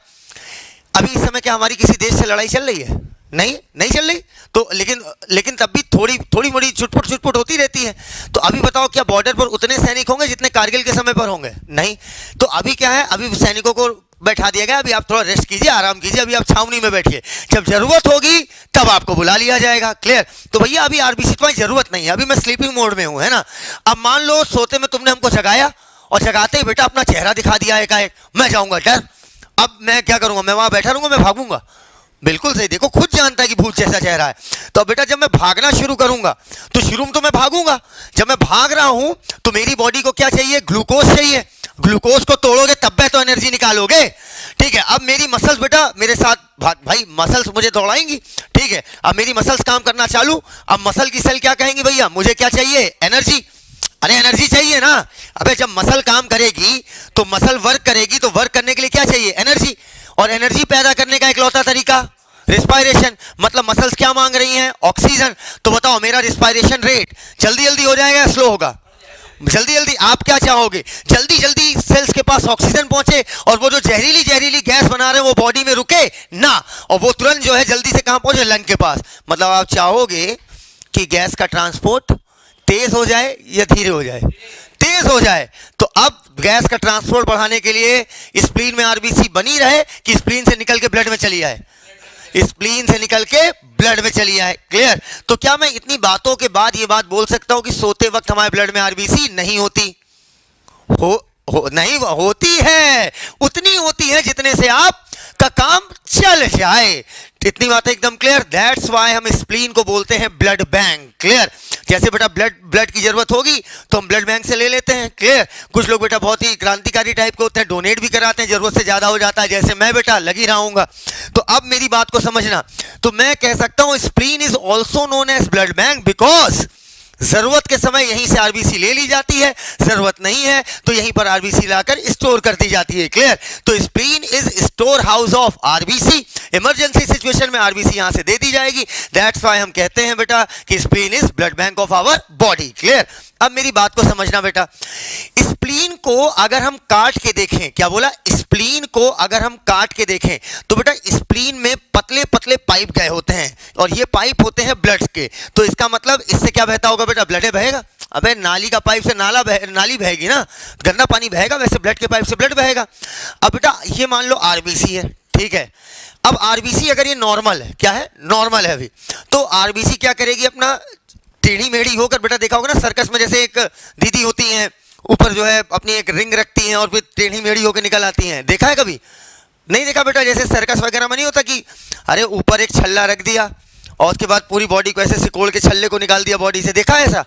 अभी इस समय क्या हमारी किसी देश से लड़ाई चल रही है? नहीं चल रही। तो लेकिन तब भी थोड़ी मोड़ी छुटपुट होती रहती है। तो अभी बताओ क्या बॉर्डर पर उतने सैनिक होंगे जितने कारगिल के समय पर होंगे? नहीं। तो अभी क्या है? अभी सैनिकों को बैठा दिया गया, अभी आप थोड़ा रेस्ट कीजिए, आराम कीजिए, अभी आप छावनी में बैठिए, जब जरूरत होगी तब आपको बुला लिया जाएगा। क्लियर? तो भैया अभी आरबीसी तुम्हारी जरूरत नहीं है, अभी मैं स्लीपिंग मोड में हूं, है ना। अब मान लो सोते में तुमने हमको जगाया और जगाते ही बेटा अपना चेहरा दिखा दिया एकाएक, मैं जाऊंगा डर। अब मैं क्या करूंगा? मैं वहां बैठा रहूंगा? मैं भागूंगा? बिल्कुल सही। देखो खुद जानता है कि भूत जैसा चेहरा है। तो बेटा जब मैं भागना शुरू करूंगा तो शुरू में तो मैं भागूंगा। जब मैं भाग रहा हूं तो मेरी बॉडी को क्या चाहिए? ग्लूकोज चाहिए। ग्लूकोज को तोड़ोगे तब भी तो एनर्जी निकालोगे। ठीक है? अब मेरी मसल्स बेटा मेरे साथ भाई मसल्स मुझे दौड़ाएंगी। ठीक है? अब मेरी मसल्स काम करना चालू। अब मसल की सेल क्या कहेंगी? भैया मुझे क्या चाहिए? एनर्जी। अरे एनर्जी चाहिए ना। अबे जब मसल काम करेगी तो मसल वर्क करेगी, तो वर्क करने के लिए क्या चाहिए? एनर्जी। और एनर्जी पैदा करने का इकलौता तरीका रिस्पायरेशन। मतलब मसल्स क्या मांग रही हैं? ऑक्सीजन। तो बताओ मेरा रिस्पायरेशन रेट जल्दी जल्दी हो जाएगा या स्लो होगा? जल्दी जल्दी। आप क्या चाहोगे? जल्दी जल्दी सेल्स के पास ऑक्सीजन पहुंचे और वो जो जहरीली गैस बना रहे हैं वो बॉडी में रुके ना, और वो तुरंत जो है जल्दी से कहां पहुंचे? लंग के पास। मतलब आप चाहोगे कि गैस का ट्रांसपोर्ट तेज हो जाए या धीरे हो जाए? तेज हो जाए। तो अब गैस का ट्रांसपोर्ट बढ़ाने के लिए स्प्लीन में आरबीसी बनी रहे कि स्प्लीन से निकल के ब्लड में चली आए, स्प्लीन से निकल के ब्लड में चली आए। क्लियर? तो क्या मैं इतनी बातों के बाद ये बात बोल सकता हूं कि सोते वक्त हमारे ब्लड में आरबीसी नहीं होती? नहीं होती है, उतनी होती है जितने से आप का काम चल जाए। इतनी बात है एकदम क्लियर। दैट्स व्हाई हम स्प्लीन को बोलते हैं ब्लड बैंक। क्लियर? जैसे बेटा ब्लड की जरूरत होगी तो हम ब्लड बैंक से ले लेते हैं। क्लियर? कुछ लोग बेटा बहुत ही क्रांतिकारी टाइप के होते हैं, डोनेट भी कराते हैं, जरूरत से ज्यादा हो जाता है, जैसे मैं बेटा लगी रहूंगा। तो अब मेरी बात को समझना, तो मैं कह सकता हूं spleen is also known as blood bank because जरूरत के समय यहीं से आरबीसी ले ली जाती है, जरूरत नहीं है तो यहीं पर आरबीसी लाकर स्टोर कर दी जाती है। क्लियर? तो spleen is store house of RBC. Emergency situation में आरबीसी यहां से दे दी जाएगी। दैट्स व्हाई हम कहते हैं बेटा कि spleen is blood bank of our body. Clear? अब मेरी बात को समझना बेटा, स्प्लीन को अगर हम काट के देखें, क्या बोला? स्प्लीन को अगर हम काट के देखें तो बेटा स्प्लीन में पतले पतले पाइप गए होते हैं और ये पाइप होते हैं ब्लड के। तो इसका मतलब इससे क्या बहता होगा बेटा? ब्लड बहेगा। अबे नाली का पाइप से नाली बहेगी ना, गंदा पानी बहेगा, वैसे ब्लड के पाइप से ब्लड बहेगा। अब बेटा ये मान लो आरबीसी है, ठीक है। अब आरबीसी अगर ये नॉर्मल है, क्या है? नॉर्मल है अभी, तो आरबीसी क्या करेगी? अपना टेढ़ी मेढ़ी होकर, बेटा देखा होगा ना सर्कस में, जैसे एक दीदी होती हैं ऊपर जो है अपनी एक रिंग रखती हैं और फिर टेढ़ी मेढ़ी होकर निकल आती हैं। देखा है कभी? नहीं देखा बेटा? जैसे सर्कस वगैरह में नहीं होता कि अरे ऊपर एक छल्ला रख दिया और उसके बाद पूरी बॉडी को ऐसे सिकोड़ के छल्ले को निकाल दिया बॉडी से। देखा है ऐसा?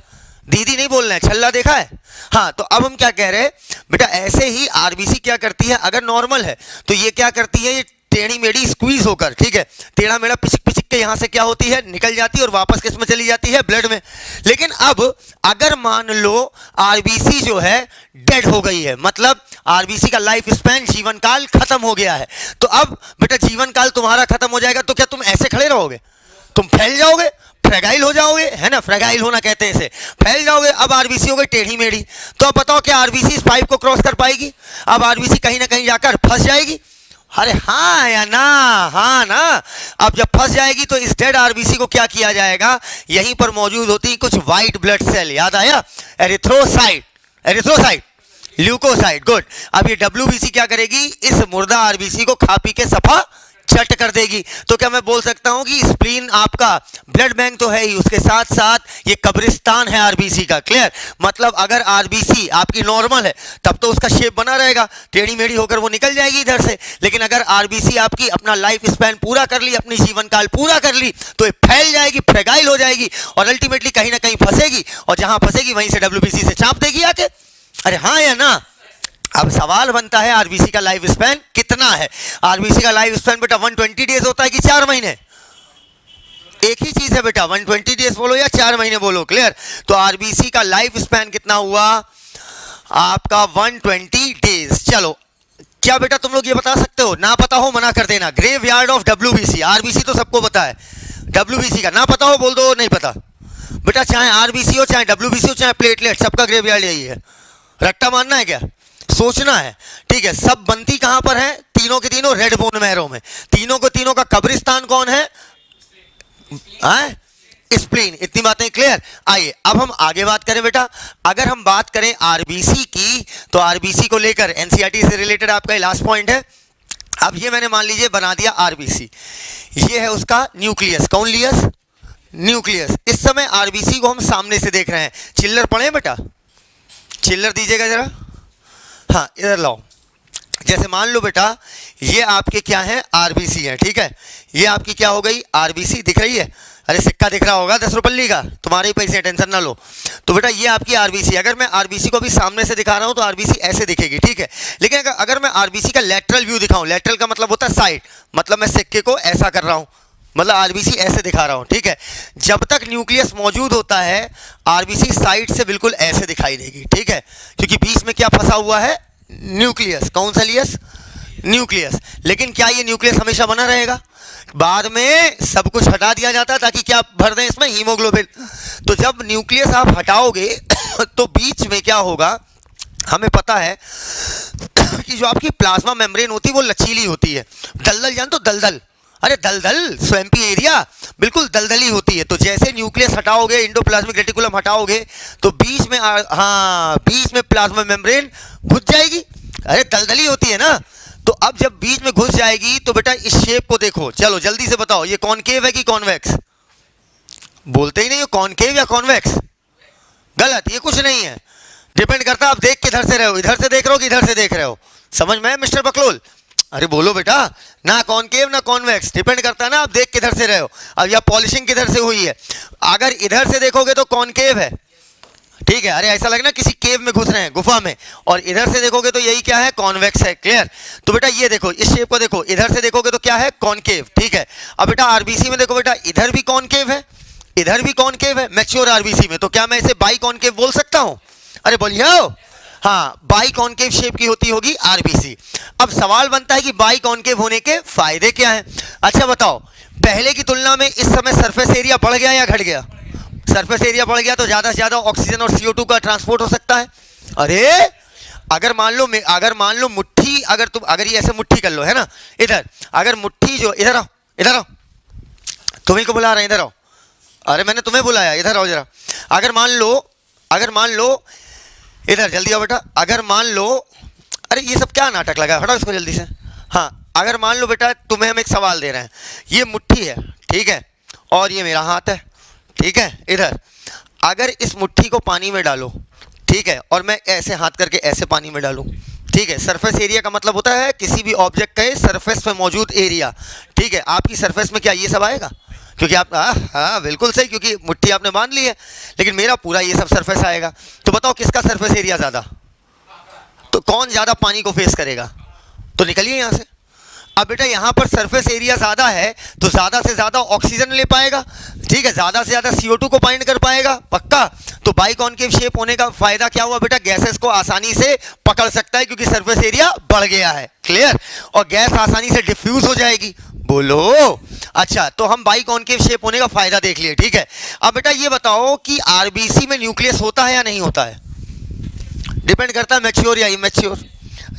दीदी नहीं बोलना है, छल्ला देखा है? हाँ, तो अब हम क्या कह रहे हैं बेटा, ऐसे ही आरबीसी क्या करती है, अगर नॉर्मल है तो ये क्या करती है, ये टेढ़ी मेढ़ी स्क्वीज होकर, ठीक है, टेढ़ा मेढ़ा पिचक पिचक के यहां से क्या होती है, निकल जाती है और वापस किस में चली जाती है? ब्लड में। लेकिन अब अगर मान लो आरबीसी जो है डेड हो गई है, मतलब आरबीसी का लाइफ स्पैन, जीवन काल खत्म हो गया है, तो अब बेटा जीवन काल तुम्हारा खत्म हो जाएगा, तो क्या तुम ऐसे खड़े रहोगे? तुम फैल जाओगे, फ्रेगाइल हो जाओगे, है ना? फ्रेगाइल होना कहते हैं इसे, फैल जाओगे। अब आरबीसी हो गई टेढ़ी मेढ़ी, तो अब बताओ क्या आरबीसी इस पाइप को क्रॉस कर पाएगी? अब आरबीसी कहीं ना कहीं जाकर फंस जाएगी। अरे हाँ या ना? हाँ ना? अब जब फंस जाएगी तो इस डेड आरबीसी को क्या किया जाएगा? यहीं पर मौजूद होती कुछ व्हाइट ब्लड सेल, याद आया? Erythrocyte, leucocyte, good. अब ये डब्ल्यूबीसी क्या करेगी? इस मुर्दा आरबीसी को खा पी के सफा चट कर देगी। तो क्या मैं बोल सकता हूं कि स्प्लीन आपका ब्लड बैंक तो है ही, उसके साथ साथ ये कब्रिस्तान है आरबीसी का। क्लियर? मतलब अगर आरबीसी आपकी नॉर्मल है तब तो उसका शेप बना रहेगा, टेढ़ी मेढ़ी होकर वो निकल जाएगी इधर से। लेकिन अगर आरबीसी आपकी अपना लाइफ स्पैन पूरा कर ली, अपनी जीवन काल पूरा कर ली, तो ये फैल जाएगी, फ्रेगाइल हो जाएगी और अल्टीमेटली कहीं ना कहीं फंसेगी, और जहां फंसेगी वहीं से डब्ल्यूबीसी से चाप देगी आके। अरे हाँ या ना? अब सवाल बनता है आरबीसी का लाइफ स्पैन कितना है? आरबीसी का लाइफ स्पैन बेटा 120 डेज होता है कि 4 महीने? एक ही चीज है बेटा, 120 डेज बोलो या 4 महीने बोलो। क्लियर? तो आरबीसी का लाइफ स्पैन कितना हुआ आपका? 120 डेज। चलो, क्या बेटा तुम लोग ये बता सकते हो? ना पता हो मना कर देना। Graveyard of WBC, RBC तो सबको पता है, डब्ल्यूबीसी का ना पता हो बोल दो नहीं पता। बेटा चाहे आरबीसी हो, चाहे डब्ल्यूबीसी हो, चाहे प्लेटलेट, सबका ग्रेव यार्ड यही है। रट्टा मानना है क्या? सोचना है, ठीक है। सब बनती कहां पर है? तीनों के तीनों रेड बोन मैरो में। तीनों को तीनों का कब्रिस्तान कौन है? स्प्लीन। इतनी बातें क्लियर? आइए अब हम आगे बात करें बेटा। अगर हम बात करें आरबीसी की, तो आरबीसी को लेकर एनसीईआरटी से रिलेटेड आपका लास्ट पॉइंट है। अब ये मैंने मान लीजिए बना दिया आरबीसी, ये है उसका न्यूक्लियस। कौन लियस? न्यूक्लियस। इस समय आरबीसी को हम सामने से देख रहे हैं। चिल्लर पढ़े बेटा? चिल्लर दीजिएगा जरा। हाँ, इधर लाओ। जैसे मान लो बेटा ये आपके क्या है? आरबीसी है, ठीक है। ये आपकी क्या हो गई? आरबीसी दिख रही है। अरे सिक्का दिख रहा होगा 10 रुपये का, तुम्हारे ही पैसे, टेंशन ना लो। तो बेटा ये आपकी आरबीसी। अगर मैं आरबीसी को भी सामने से दिखा रहा हूं तो आरबीसी ऐसे दिखेगी, ठीक है। लेकिन अगर मैं आरबीसी का लेटरल व्यू दिखाऊं, लेटरल का मतलब होता है साइड, मतलब मैं सिक्के को ऐसा कर रहा हूं, मतलब आरबीसी ऐसे दिखा रहा हूं, ठीक है। जब तक न्यूक्लियस मौजूद होता है आरबीसी साइड से बिल्कुल ऐसे दिखाई देगी, ठीक है, क्योंकि बीच में क्या फंसा हुआ है? न्यूक्लियस। कौन सा लियस? न्यूक्लियस। लेकिन क्या ये न्यूक्लियस हमेशा बना रहेगा? बाद में सब कुछ हटा दिया जाता है ताकि क्या भर दें इसमें? हीमोग्लोबिन। तो जब न्यूक्लियस आप हटाओगे तो बीच में क्या होगा? हमें पता है कि जो आपकी प्लाज्मा मेम्ब्रेन होती है वो लचीली होती है। दलदल जान तो दलदल, अरे दलदल, स्वैम्पी एरिया, बिल्कुल दलदली होती है। तो जैसे न्यूक्लियस हटाओगे, एंडोप्लाज्मिक रेटिकुलम हटाओगे, तो बीच में बीच में प्लाज्मा मेम्ब्रेन घुस जाएगी। अरे दलदली होती है ना। तो अब जब बीच में घुस जाएगी तो बेटा इस शेप को देखो, चलो जल्दी से बताओ, ये कॉनकेव है कि कॉन्वेक्स? बोलते ही नहीं हो, कॉनकेव या कॉन्वेक्स? गलत, ये कुछ नहीं है, डिपेंड करता है आप देख किधर से रहे हो, इधर से देख रहे हो कि इधर से देख रहे हो। समझ में मिस्टर बकलोल? अरे बोलो बेटा, ना कॉनकेव ना कॉन्वेक्स, डिपेंड करता है ना आप देख किधर से रहे हो। अब या पॉलिशिंग किधर से हुई है, अगर इधर से देखोगे तो कॉनकेव है, ठीक है। अरे ऐसा लगे ना किसी केव में घुस रहे हैं, गुफा में, और इधर से देखोगे तो यही क्या है, कॉन्वेक्स है। क्लियर? तो बेटा ये देखो, इस शेप को देखो, इधर से देखोगे तो क्या है, कॉनकेव, ठीक है। अब बेटा आरबीसी में देखो बेटा, इधर भी कॉनकेव है, इधर भी कॉनकेव है मैच्योर आरबीसी में, तो क्या मैं इसे बाई कॉनकेव बोल सकता हूं? अरे बोलिए, हाँ, बाई कॉनकेव शेप की होती होगी आरबीसी। अब सवाल बनता है कि बाई कॉनकेव होने के फायदे क्या हैं? अच्छा बताओ, पहले की तुलना में इस समय सरफेस एरिया बढ़ गया या घट गया? सरफेस एरिया बढ़ गया तो ज्यादा से ज्यादा ऑक्सीजन और CO2 का ट्रांसपोर्ट हो सकता है। अरे अगर मान लो मुट्ठी, अगर ये ऐसे मुट्ठी कर लो, है ना, इधर अगर मुट्ठी जो, इधर आओ, इधर आओ, तुम्ही को बुला रहे हैं, इधर आओ। अरे मैंने तुम्हें बुलाया, इधर आओ जरा। अगर मान लो इधर जल्दी आओ बेटा। अगर मान लो, अरे ये सब क्या नाटक लगा है, हटाओ इसको जल्दी से। हाँ, अगर मान लो बेटा तुम्हें हम एक सवाल दे रहे हैं, ये मुट्ठी है, ठीक है, और ये मेरा हाथ है, ठीक है, इधर अगर इस मुट्ठी को पानी में डालो, ठीक है, और मैं ऐसे हाथ करके ऐसे पानी में डालूं, ठीक है, सरफेस एरिया का मतलब होता है किसी भी ऑब्जेक्ट के सरफेस पे मौजूद एरिया, ठीक है। आपकी सरफेस में क्या ये सब आएगा? क्योंकि आप, हाँ बिल्कुल सही, क्योंकि मुट्ठी आपने बांध ली है, लेकिन मेरा पूरा ये सब सरफेस आएगा। तो बताओ किसका सरफेस एरिया ज्यादा? तो कौन ज्यादा पानी को फेस करेगा? तो निकलिए यहां से। अब बेटा यहां पर सरफेस एरिया ज्यादा है तो ज्यादा से ज्यादा ऑक्सीजन ले पाएगा, ठीक है, ज्यादा से ज्यादा CO2 को बाइंड कर पाएगा, पक्का। तो बाई कॉनकेव शेप होने का फायदा क्या हुआ बेटा? गैसेस को आसानी से पकड़ सकता है क्योंकि सरफेस एरिया बढ़ गया है। क्लियर? और गैस आसानी से डिफ्यूज हो जाएगी। बोलो। अच्छा, तो हम बाई कॉनकेव शेप होने का फायदा देख लिए, ठीक है। अब बेटा ये बताओ कि आरबीसी में न्यूक्लियस होता है या नहीं होता है? डिपेंड करता है मैच्योर या इमैच्योर।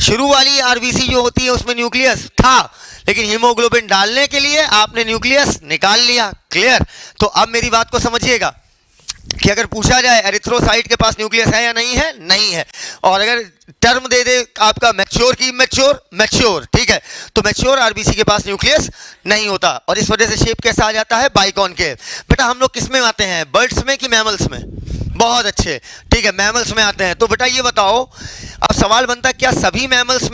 शुरू वाली आरबीसी जो होती है उसमें न्यूक्लियस था, लेकिन हीमोग्लोबिन डालने के लिए आपने न्यूक्लियस निकाल लिया। क्लियर? तो अब मेरी बात को समझिएगा कि अगर पूछा जाए एरिथ्रोसाइट के पास न्यूक्लियस है या नहीं है, नहीं है। और अगर टर्म दे दे आपका मैच्योर की इमैच्योर, मैच्योर, ठीक है, तो मैच्योर आरबीसी के पास न्यूक्लियस नहीं होता, और इस वजह से शेप कैसा आ जाता है? By concave. बेटा हम लोग किस में आते हैं, बर्ड्स में कि मैमल्स में? बहुत अच्छे, ठीक है, मैमल्स में आते हैं। तो बेटा ये बताओ, अब सवाल बनता है क्या सभी मैमल्स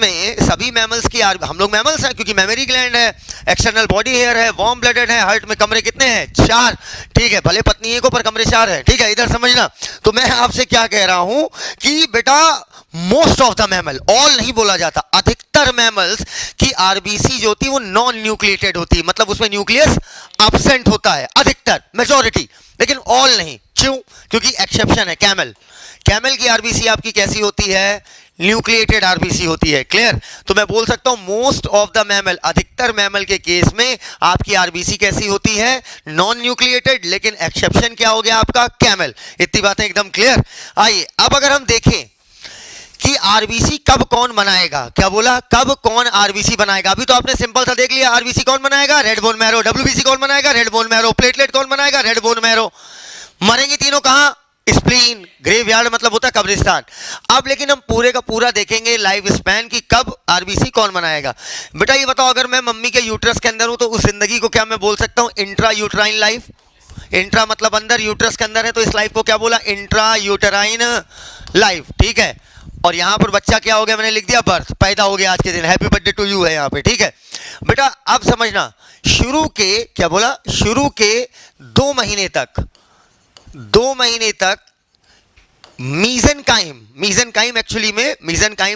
की हम लोग मैमल्स हैं क्योंकि मेमोरी ग्लैंड है, एक्सटर्नल बॉडी हेयर है, वार्म ब्लडेड है, हार्ट में कमरे कितने हैं? 4, ठीक है, भले पत्नी एक हो पर कमरे 4 है, ठीक है, इधर समझना। तो मैं आपसे क्या कह रहा हूं कि बेटा most of the mammal, all नहीं बोला जाता, अधिकतर मैमल्स की आरबीसी जो होती है वो नॉन न्यूक्लिएटेड होती है, मतलब उसमें न्यूक्लियस एब्सेंट होता है, अधिकतर, मेजॉरिटी, लेकिन ऑल नहीं। क्यों? क्योंकि एक्सेप्शन है कैमल। कैमल की आरबीसी आपकी कैसी होती है? न्यूक्लिएटेड आरबीसी होती है। क्लियर? तो मैं बोल सकता हूं मोस्ट ऑफ द मैमल, अधिकतर मैमल के केस में आपकी आरबीसी कैसी होती है? नॉन न्यूक्लिएटेड, लेकिन एक्सेप्शन क्या हो गया आपका? कैमल। इतनी बातें एकदम क्लियर। आइए अब अगर हम देखें कि आरबीसी कब कौन बनाएगा, क्या बोला? कब कौन आरबीसी बनाएगा? अभी तो आपने सिंपल सा देख लिया, आरबीसी कौन बनाएगा? Red bone marrow. डब्ल्यूबीसी कौन बनाएगा? Red bone marrow. प्लेटलेट कौन बनाएगा? Red bone marrow. मरेंगे तीनों कहां? स्प्लीन, ग्रेवयार्ड मतलब होता है कब्रिस्तान। अब लेकिन हम पूरे का पूरा देखेंगे लाइफ स्पैन की कब आरबीसी कौन बनाएगा। बेटा ये बताओ, अगर मैं मम्मी के यूट्रस के अंदर हूं तो उस जिंदगी को क्या मैं बोल सकता हूं? Intra uterine life. इंट्रा मतलब अंदर, यूट्रस के अंदर है, तो इस लाइफ को क्या बोला? इंट्रा यूटेराइन लाइफ, ठीक है। और यहां पर बच्चा क्या हो गया? मैंने लिख दिया बर्थ, पैदा हो गया आज के दिन, हैप्पी बर्थडे टू यू है यहां पे, ठीक है। बेटा अब समझना, शुरू के क्या बोला? शुरू के 2 महीने तक मीजनकाइम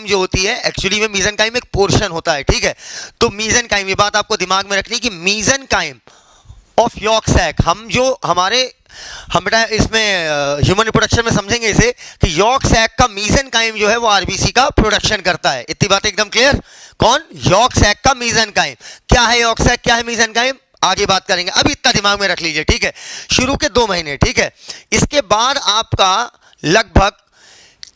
जो होती है, एक्चुअली में मीजनकाइम एक पोर्शन होता है, ठीक है। तो मीजनकाइम, ये बात आपको दिमाग में रखनी कि मीजनकाइम ऑफ यॉर्क सैक, हम बेटा इसमें ह्यूमन रिप्रोडक्शन में समझेंगे इसे कि यॉर्क सैक का मीजनकाइम जो है वो आरबीसी का प्रोडक्शन करता है। इतनी बात एकदम क्लियर? कौन? यॉर्क सैक का मीजनकाइम। क्या है यॉर्क सैक, क्या है मीजनकाइम? आगे बात करेंगे, अभी इतना दिमाग में रख लीजिए, ठीक है। शुरू के 2 महीने, ठीक है। इसके बाद आपका लगभग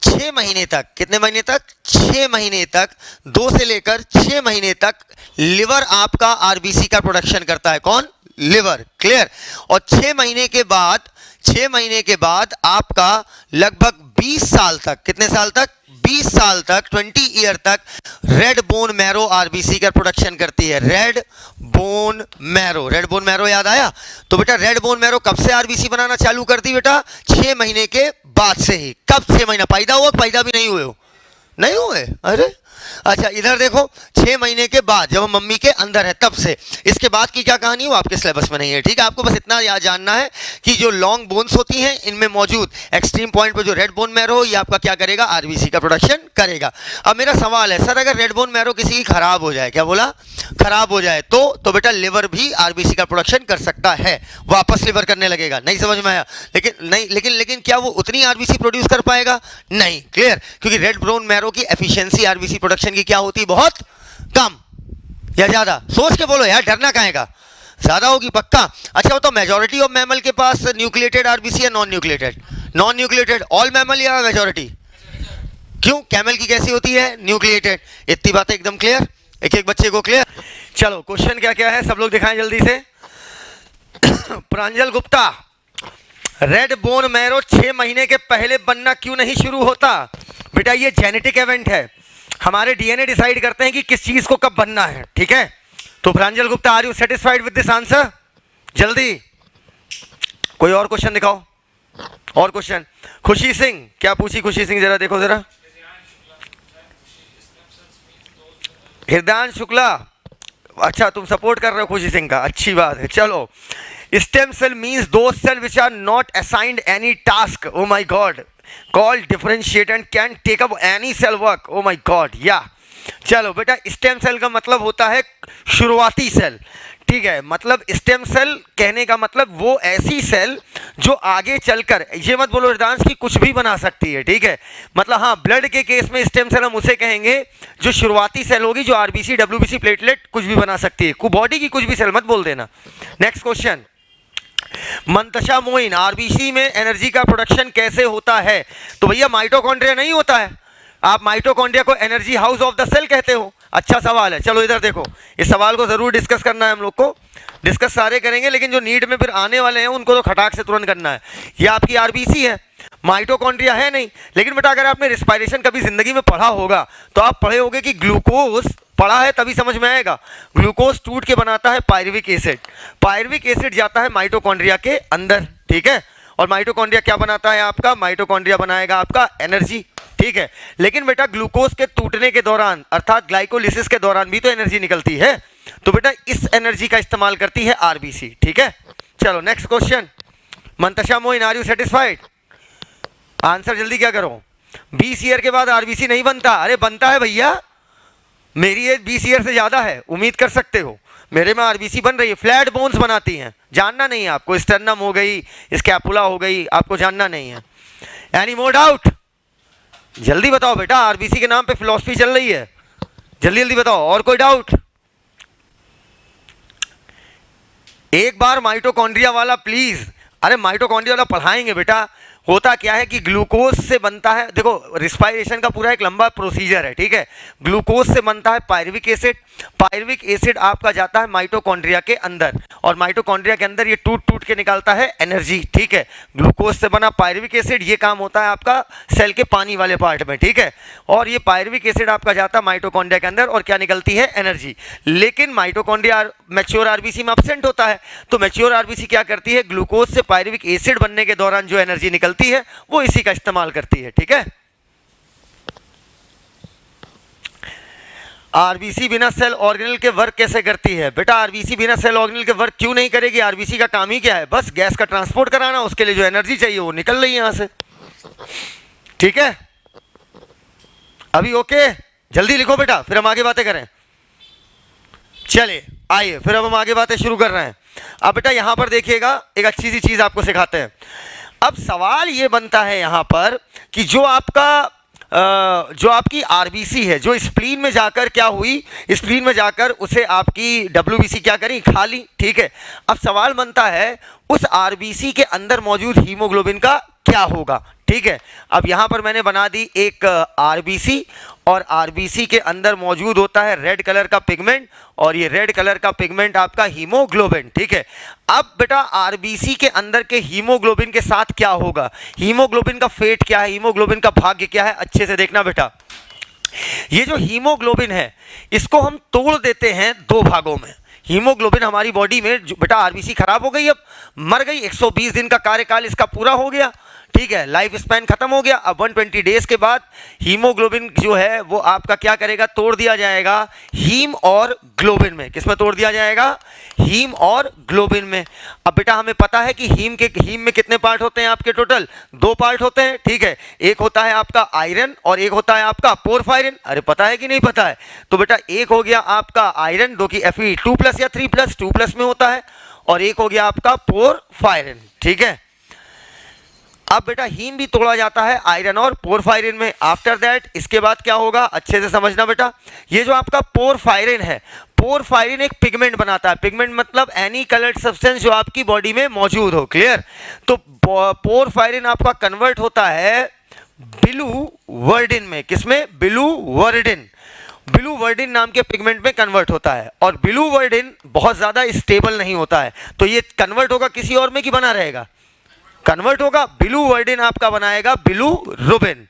6 महीने तक, कितने महीने तक? 6 महीने तक, 2 से लेकर 6 महीने तक लिवर आपका आरबीसी का प्रोडक्शन करता है। कौन? लिवर। क्लियर? और 6 महीने के बाद, 6 महीने के बाद आपका लगभग 20 साल तक, कितने साल तक? 20 साल तक, 20 ईयर तक रेड बोन मैरो आरबीसी का प्रोडक्शन करती है। Red bone marrow, red bone marrow याद आया? तो बेटा रेड बोन मैरो कब से आरबीसी बनाना चालू करती बेटा? 6 महीने के बाद से ही। कब 6 महीना? पैदा हुआ, पैदा भी नहीं हुए हो? नहीं हुए? अरे अच्छा, इधर देखो, 6 महीने के बाद जब हम मम्मी के अंदर है तब से। इसके बाद की क्या कहानी, वो आपके सिलेबस में नहीं है। ठीक है, आपको बस इतना याद जानना है कि जो लॉन्ग बोन्स होती हैं इनमें मौजूद एक्सट्रीम पॉइंट पे जो रेड बोन मैरो, ये आपका क्या करेगा? आरबीसी का प्रोडक्शन करेगा। अब मेरा सवाल है, सर अगर रेड बोन मैरो किसी की खराब हो जाए, क्या बोला? खराब हो जाए तो बेटा लिवर भी आरबीसी का प्रोडक्शन कर सकता है, वापस लिवर करने लगेगा। नहीं समझ में आया? लेकिन क्या वो उतनी आरबीसी प्रोड्यूस कर पाएगा? नहीं। क्लियर? क्योंकि रेड बोन मैरो की एफिशिएंसी आरबीसी प्रोडक्शन की क्या होती? बहुत कम या ज्यादा? सोच के बोलो यार, डरना काहे का? ज्यादा होगी पक्का। अच्छा, तो मेजॉरिटी ऑफ मैमल के पास न्यूक्लिएटेड आरबीसी या non nucleated? Non nucleated. All mammal या मेजॉरिटी? क्यों? कैमल की कैसी होती है? न्यूक्लिएटेड। इतनी बातें एकदम क्लियर? एक एक बच्चे को क्लियर? चलो क्वेश्चन क्या क्या है सब लोग दिखाएं जल्दी से। प्रांजल गुप्ता, रेड बोन मैरो 6 महीने के पहले बनना क्यों नहीं शुरू होता? बेटा ये जेनेटिक इवेंट है, हमारे डीएनए डिसाइड करते हैं कि किस चीज को कब बनना है। ठीक है, तो Pranjal Gupta, are you satisfied with this answer? जल्दी कोई और क्वेश्चन दिखाओ, और क्वेश्चन। खुशी सिंह, क्या पूछी खुशी सिंह? जरा देखो जरा। हृदयांश शुक्ला, अच्छा तुम सपोर्ट कर रहे हो खुशी सिंह का, अच्छी बात है। चलो, stem cell means those cell which are not assigned any task, oh my god, called differentiate and can take up any cell work, oh my god, yeah। चलो बेटा, स्टेम सेल का मतलब होता है शुरुआती सेल। ठीक है, मतलब स्टेम सेल कहने का मतलब वो ऐसी सेल जो आगे चलकर, ये मत बोलो हृदयांश की कुछ भी बना सकती है। ठीक है, मतलब हाँ, ब्लड के केस में स्टेम सेल हम उसे कहेंगे जो शुरुआती सेल होगी, जो आरबीसी, डब्ल्यूबीसी, प्लेटलेट कुछ भी बना सकती है। बॉडी की कुछ भी सेल मत बोल देना। Next question, Mantasha Moin, RBC में एनर्जी का प्रोडक्शन कैसे होता है? तो भैया माइटोकॉन्ड्रिया नहीं होता है, आप माइटोकॉन्ड्रिया को energy house of the cell कहते हो। अच्छा सवाल है, चलो इधर देखो, इस सवाल को जरूर डिस्कस करना है, हम लोग को डिस्कस सारे करेंगे, लेकिन जो नीड में फिर आने वाले हैं उनको तो खटाक से तुरंत करना है। ये आपकी आरबीसी है, माइटोकॉन्ड्रिया है नहीं। लेकिन बेटा अगर आपने रिस्पायरेशन कभी जिंदगी में पढ़ा होगा तो आप पढ़े होंगे कि ग्लूकोज, पढ़ा है तभी समझ में आएगा, ग्लूकोज टूट के बनाता है पायरुविक एसिड, पायरुविक एसिड जाता है माइटोकॉन्ड्रिया के अंदर। ठीक है, और माइटोकॉन्ड्रिया क्या बनाता है आपका? माइटोकॉन्ड्रिया बनाएगा आपका एनर्जी। ठीक है, लेकिन बेटा ग्लूकोज के टूटने के दौरान अर्थात ग्लाइकोलिसिस के दौरान भी तो एनर्जी निकलती है, तो बेटा इस एनर्जी का इस्तेमाल करती है आरबीसी। ठीक है, चलो next question. Mantasha Moin, are you satisfied? Answer जल्दी क्या करो। 20 ईयर के बाद आरबीसी नहीं बनता? अरे बनता है भैया, मेरी एज 20 ईयर से ज्यादा है, उम्मीद कर सकते हो, मेरे में आरबीसी बन रही है। फ्लैट बोन्स बनाती हैं, जानना नहीं है आपको, स्टर्नम हो गई, स्कैपुला हो गई, आपको जानना नहीं है। Any more doubt? जल्दी बताओ बेटा, आरबीसी के नाम पे फिलॉसफी चल रही है, जल्दी जल्दी बताओ। और कोई डाउट? एक बार माइटोकॉन्ड्रिया वाला प्लीज, अरे माइटोकॉन्ड्रिया वाला पढ़ाएंगे बेटा। होता क्या है कि ग्लूकोज से बनता है, देखो रिस्पायरेशन का पूरा एक लंबा प्रोसीजर है। ठीक है, ग्लूकोज से बनता है पायरुविक एसिड, पायरुविक एसिड आपका जाता है माइटोकॉन्ड्रिया के अंदर, और माइटोकॉन्ड्रिया के अंदर ये टूट टूट के निकालता है एनर्जी। ठीक है, ग्लूकोज से बना पायरुविक एसिड, ये काम होता है आपका सेल के पानी वाले पार्ट में। ठीक है, और ये पायरुविक एसिड आपका जाता है माइटोकॉन्ड्रिया के अंदर, और क्या निकलती है? एनर्जी। लेकिन माइटोकॉन्ड्रिया मैच्योर आरबीसी में एब्सेंट होता है, तो मैच्योर आरबीसी क्या करती है? ग्लूकोज से पायरुविक एसिड बनने के दौरान जो एनर्जी निकलती है वो इसी का इस्तेमाल करती है। ठीक है, आरबीसी बिना सेल ऑर्गेनल के वर्क कैसे करती है? बेटा आरबीसी बिना सेल ऑर्गेनल के वर्क क्यों नहीं करेगी? आरबीसी का काम ही क्या है? बस गैस का ट्रांसपोर्ट कराना, उसके लिए जो एनर्जी चाहिए वो निकल रही है यहां से। ठीक है, अभी ओके? जल्दी लिखो बेटा, फिर हम आगे बातें करें। चलिए आइए, फिर अब हम आगे बातें शुरू कर रहे हैं। अब बेटा यहां पर देखिएगा, एक अच्छी सी चीज आपको सिखाते हैं। अब सवाल ये बनता है यहां पर कि जो आपकी आरबीसी है, जो स्प्लीन में जाकर क्या हुई, स्प्लीन में जाकर उसे आपकी डब्ल्यूबीसी क्या करी? खा ली। ठीक है, अब सवाल बनता है उस आरबीसी के अंदर मौजूद हीमोग्लोबिन का क्या होगा? ठीक है। अब यहां पर मैंने बना दी एक आरबीसी, और आरबीसी के अंदर मौजूद होता है रेड कलर का पिगमेंट, और ये रेड कलर का पिगमेंट आपका हीमोग्लोबिन। ठीक है। अब बेटा आरबीसी के अंदर के हीमोग्लोबिन के साथ क्या होगा, हीमोग्लोबिन का फेट क्या है, हीमोग्लोबिन का भाग्य क्या है, अच्छे से देखना बेटा। ये जो हीमोग्लोबिन है इसको हम तोड़ देते हैं दो भागों में। हीमोग्लोबिन हमारी बॉडी में बेटा आरबीसी खराब हो गई, अब मर गई, 120 दिन का कार्यकाल इसका पूरा हो गया, ठीक है, लाइफ स्पैन खत्म हो गया। अब 120 डेज के बाद हीमोग्लोबिन जो है वो आपका क्या करेगा, तोड़ दिया जाएगा हीम और ग्लोबिन में। किस में तोड़ दिया जाएगा, हीम और ग्लोबिन में। अब बेटा हमें पता है कि हीम में कितने पार्ट होते हैं आपके, टोटल 2 पार्ट होते हैं, ठीक है। एक होता है आपका आयरन और एक होता है आपका पोरफायरिन। अरे पता है कि नहीं पता है, तो बेटा एक हो गया आपका आयरन जो कि Fe2+ या 3+, 2+ में होता है, और एक हो गया आपका पोरफायरिन, ठीक है। अब बेटा हीम भी तोड़ा जाता है आयरन और पोरफायरिन में। आफ्टर दैट इसके बाद क्या होगा, अच्छे से समझना बेटा। ये जो आपका पोरफायरिन है, पोरफायरिन एक पिगमेंट बनाता है। पिगमेंट मतलब एनी कलर्ड सब्सटेंस जो आपकी बॉडी में मौजूद हो, क्लियर। तो पोरफायरिन आपका कन्वर्ट होता है बिलूवर्डिन में। किसमें, बिलूवर्डिन, बिलूवर्डिन नाम के पिगमेंट में कन्वर्ट होता है। और बिलूवर्डिन बहुत ज्यादा स्टेबल नहीं होता है, तो ये कन्वर्ट होगा किसी और में कि बना रहेगा, कन्वर्ट होगा, बिलूवर्डिन आपका बनाएगा बिलूरुबिन,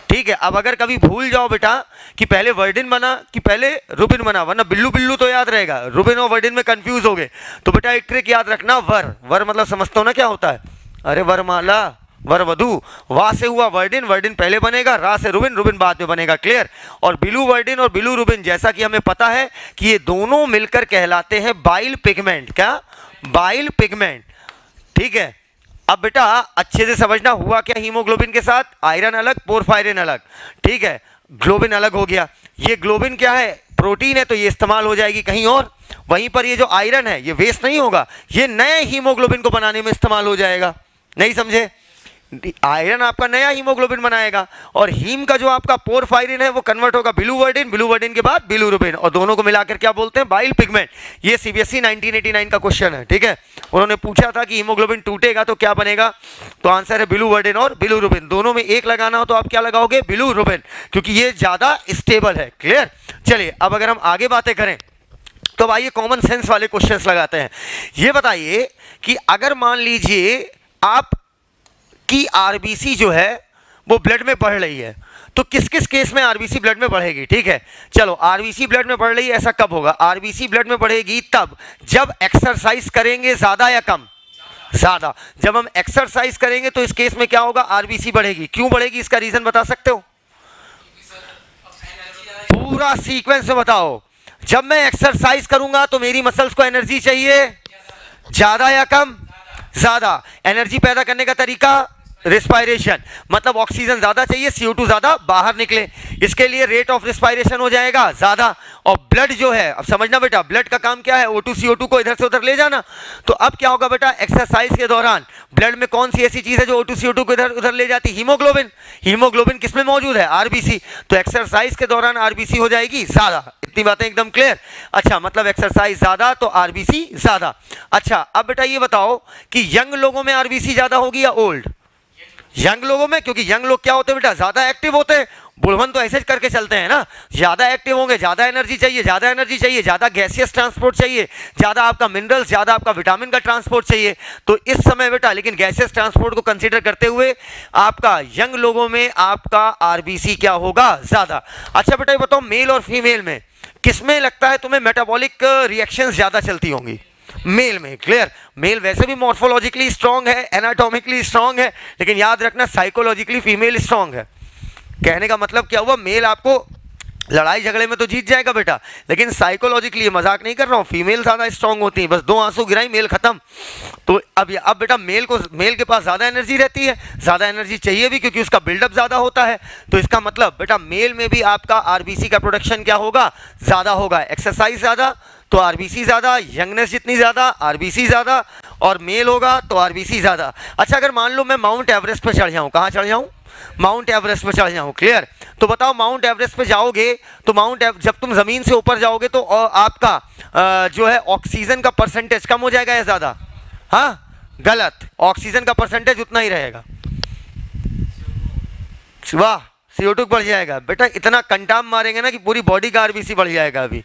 ठीक है। अब अगर कभी भूल जाओ बेटा कि पहले वर्डिन बना कि पहले रुबिन बना, वरना बिल्लू बिल्लू तो याद रहेगा, रुबिन और वर्डिन में कंफ्यूज हो गए, तो बेटा एक ट्रिक याद रखना, वर मतलब समझते हो ना क्या होता है, अरे वरमाला, वर वधु, वाह से हुआ वर्डिन, वर्डिन पहले बनेगा, रा से रुबिन, रुबिन बाद में बनेगा, क्लियर। और बिलू वर्डिन और बिलू रुबिन जैसा कि हमें पता है कि ये दोनों मिलकर कहलाते हैं बाइल पिगमेंट। क्या, बाइल पिगमेंट, ठीक है। अब बेटा अच्छे से समझना हुआ क्या, हीमोग्लोबिन के साथ आयरन अलग, पोरफायरिन अलग, ठीक है, ग्लोबिन अलग हो गया। ये ग्लोबिन क्या है, प्रोटीन है, तो ये इस्तेमाल हो जाएगी कहीं और। वहीं पर ये जो आयरन है ये वेस्ट नहीं होगा, ये नए हीमोग्लोबिन को बनाने में इस्तेमाल हो जाएगा। नहीं समझे, आयरन आपका नया हीमोग्लोबिन बनाएगा, और हीम का जो आपका पोरफायरिन है वो कन्वर्ट होगा बिलूवर्डिन, बिलूवर्डिन के बाद बिलूरुबिन, और दोनों को मिलाकर क्या बोलते हैं, बाइल पिगमेंट। ये सीबीएसई 1989 का क्वेश्चन है, ठीक है। उन्होंने पूछा था कि हीमोग्लोबिन टूटेगा तो क्या बनेगा, तो आंसर है बिलूवर्डिन और बिलूरुबिन। दोनों में एक लगाना हो तो आप क्या लगाओगे, बिलूरुबिन, क्योंकि ये ज्यादा स्टेबल है, क्लियर। चलिए अब अगर हम आगे बातें करें तो आइए कॉमन सेंस वाले क्वेश्चंस लगाते हैं। ये बताइए कि अगर मान लीजिए आप की आरबीसी जो है वो ब्लड में बढ़ रही है, तो किस किस केस में आरबीसी ब्लड में बढ़ेगी, ठीक है। चलो आरबीसी ब्लड में बढ़ रही है, ऐसा कब होगा, आरबीसी ब्लड में बढ़ेगी तब जब एक्सरसाइज करेंगे, ज्यादा या कम, ज्यादा। जब हम एक्सरसाइज करेंगे तो इस केस में क्या होगा, आरबीसी बढ़ेगी। क्यों बढ़ेगी, इसका रीजन बता सकते हो, पूरा सीक्वेंस में बताओ। जब मैं एक्सरसाइज करूंगा तो मेरी मसल्स को एनर्जी चाहिए, ज्यादा या कम, ज्यादा। एनर्जी पैदा करने का तरीका रिस्पायरेशन, मतलब ऑक्सीजन ज्यादा चाहिए, CO2 ज्यादा बाहर निकले, इसके लिए रेट ऑफ रिस्पायरेशन हो जाएगा ज्यादा। और ब्लड जो है, अब समझना बेटा, ब्लड का काम क्या है, O2 CO2 को इधर से उधर ले जाना। तो अब क्या होगा बेटा, एक्सरसाइज के दौरान ब्लड में कौन सी ऐसी चीज है जो O2 CO2 को इधर उधर ले जाती, हीमोग्लोबिन। हीमोग्लोबिन किसमें मौजूद है, आरबीसी, तो एक्सरसाइज के दौरान आरबीसी हो जाएगी ज्यादा। इतनी बातें एकदम क्लियर। अच्छा, मतलब एक्सरसाइज ज्यादा तो आरबीसी ज्यादा। अच्छा अब बेटा ये बताओ कि यंग लोगों में आरबीसी ज्यादा होगी या ओल्ड, यंग लोगों में, क्योंकि यंग लोग क्या होते हैं बेटा, ज्यादा एक्टिव होते हैं। बुढ़वन तो ऐसे करके चलते हैं ना, ज्यादा एक्टिव होंगे, ज्यादा एनर्जी चाहिए, ज्यादा एनर्जी चाहिए, ज्यादा गैसियस ट्रांसपोर्ट चाहिए, ज्यादा आपका मिनरल्स, ज्यादा आपका विटामिन का ट्रांसपोर्ट चाहिए। तो इस समय बेटा लेकिन गैसियस ट्रांसपोर्ट को कंसीडर करते हुए आपका यंग लोगों में आपका आरबीसी क्या होगा, ज्यादा। अच्छा बेटा ये बताओ, मेल और फीमेल में किसमें लगता है तुम्हें मेटाबॉलिक रिएक्शंस ज्यादा चलती होंगी, मेल में, क्लियर। मेल वैसे भी मॉर्फोलॉजिकली स्ट्रांग है, एनाटॉमिकली स्ट्रांग है, लेकिन याद रखना साइकोलॉजिकली फीमेल स्ट्रांग है। कहने का मतलब क्या हुआ, मेल आपको लड़ाई झगड़े में तो जीत जाएगा बेटा, लेकिन साइकोलॉजिकली, मजाक नहीं कर रहा हूं, फीमेल ज्यादा स्ट्रांग होती है, बस 2 आंसू गिराई मेल खत्म। तो अब बेटा मेल के पास ज्यादा एनर्जी रहती है, ज्यादा एनर्जी चाहिए भी क्योंकि उसका बिल्डअप ज्यादा होता है। तो इसका मतलब बेटा मेल में भी आपका आरबीसी का प्रोडक्शन क्या होगा, ज्यादा होगा। एक्सरसाइज ज्यादा तो आरबीसी ज्यादा, यंगनेस जितनी ज्यादा आरबीसी ज्यादा, और मेल होगा तो आरबीसी ज्यादा। अच्छा अगर मान लो मैं माउंट एवरेस्ट पे चढ़ जाऊं, कहां चढ़ जाऊं, माउंट एवरेस्ट पे चढ़ जाऊं, क्लियर। तो बताओ माउंट एवरेस्ट पे जाओगे तो जब तुम जमीन से ऊपर जाओगे तो आपका जो है ऑक्सीजन का परसेंटेज कम हो जाएगा या ज्यादा, हाँ गलत, ऑक्सीजन का परसेंटेज उतना ही रहेगा। वाह, CO2 बढ़ जाएगा बेटा, इतना कंटाम मारेंगे ना कि पूरी बॉडी का आरबीसी बढ़ जाएगा। अभी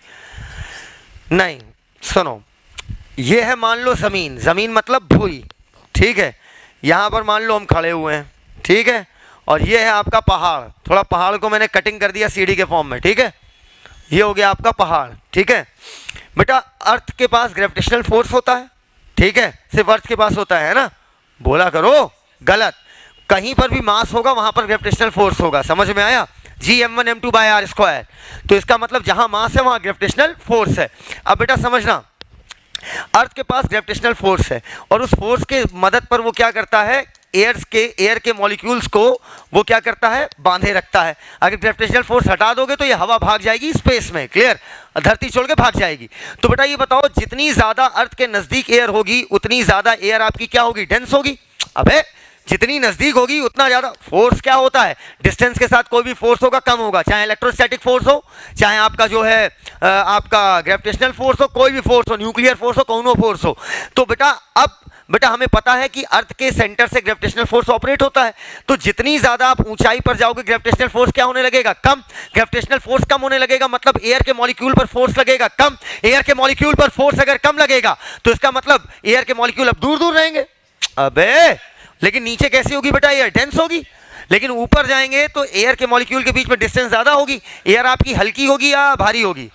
नहीं, सुनो, ये है मान लो जमीन, जमीन मतलब भूई, ठीक है, यहाँ पर मान लो हम खड़े हुए हैं, ठीक है, और ये है आपका पहाड़, थोड़ा पहाड़ को मैंने कटिंग कर दिया सीढ़ी के फॉर्म में, ठीक है, ये हो गया आपका पहाड़, ठीक है बेटा। अर्थ के पास ग्रेविटेशनल फोर्स होता है, ठीक है, सिर्फ अर्थ के पास होता है ना, बोला करो गलत, कहीं पर भी मास होगा वहां पर ग्रेविटेशनल फोर्स होगा, समझ में आया, Gm1m2/r²। तो इसका मतलब जहां मास है वहां ग्रेविटेशनल फोर्स है। अब बेटा समझना, अर्थ के पास ग्रेविटेशनल फोर्स है और उस फोर्स के मदद पर वो क्या करता है, एयर के मॉलिक्यूल्स को वो क्या करता है, बांधे रखता है। अगर ग्रेविटेशनल फोर्स हटा दोगे तो ये हवा भाग जाएगी स्पेस में, क्लियर, धरती छोड़ के भाग जाएगी। तो बेटा ये बताओ, जितनी ज्यादा अर्थ के नजदीक एयर होगी उतनी ज्यादा एयर आपकी क्या होगी, डेंस होगी। अबे जितनी नजदीक होगी उतना ज्यादा फोर्स क्या होता है, डिस्टेंस के साथ कोई भी फोर्स होगा कम होगा, चाहे इलेक्ट्रोस्टैटिक फोर्स हो, चाहे आपका जो है आपका ग्रेविटेशनल फोर्स हो, कोई भी फोर्स हो, न्यूक्लियर फोर्स हो, कौनो फोर्स हो। तो बेटा अब बेटा हमें पता है कि अर्थ के सेंटर से ग्रेविटेशनल फोर्स ऑपरेट होता है, तो जितनी ज्यादा आप ऊंचाई पर जाओगे ग्रेविटेशनल फोर्स क्या होने लगेगा, कम। ग्रेविटेशनल फोर्स कम होने लगेगा मतलब एयर के मॉलिक्यूल पर फोर्स लगेगा कम। एयर के मॉलिक्यूल पर फोर्स अगर कम लगेगा तो इसका मतलब एयर के मॉलिक्यूल अब दूर दूर रहेंगे। अबे लेकिन नीचे कैसी होगी बेटा, एयर डेंस होगी, लेकिन ऊपर जाएंगे तो एयर के मॉलिक्यूल के बीच में डिस्टेंस ज्यादा होगी। एयर आपकी हल्की होगी या भारी होगी,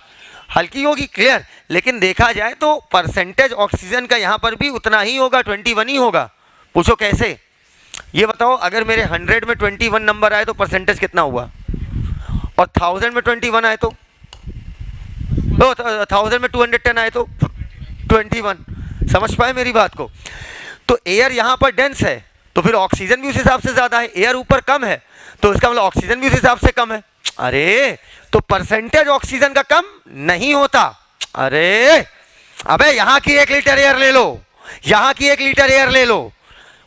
हल्की होगी, क्लियर। लेकिन देखा जाए तो परसेंटेज ऑक्सीजन का यहां पर भी उतना ही होगा, 21 ही होगा। पूछो कैसे, ये बताओ, अगर मेरे 100 में 21 नंबर आए तो परसेंटेज कितना हुआ, और 1000 में 21 आए तो 1000 में 210 आए तो 21। समझ पाए मेरी बात को। तो एयर यहां पर डेंस है तो फिर ऑक्सीजन भी उस हिसाब से ज्यादा है, एयर ऊपर कम है तो इसका मतलब ऑक्सीजन भी उस हिसाब से कम है। अरे तो परसेंटेज ऑक्सीजन का कम नहीं होता। अरे अबे यहां की 1 लीटर एयर ले लो, यहां की 1 लीटर एयर ले लो,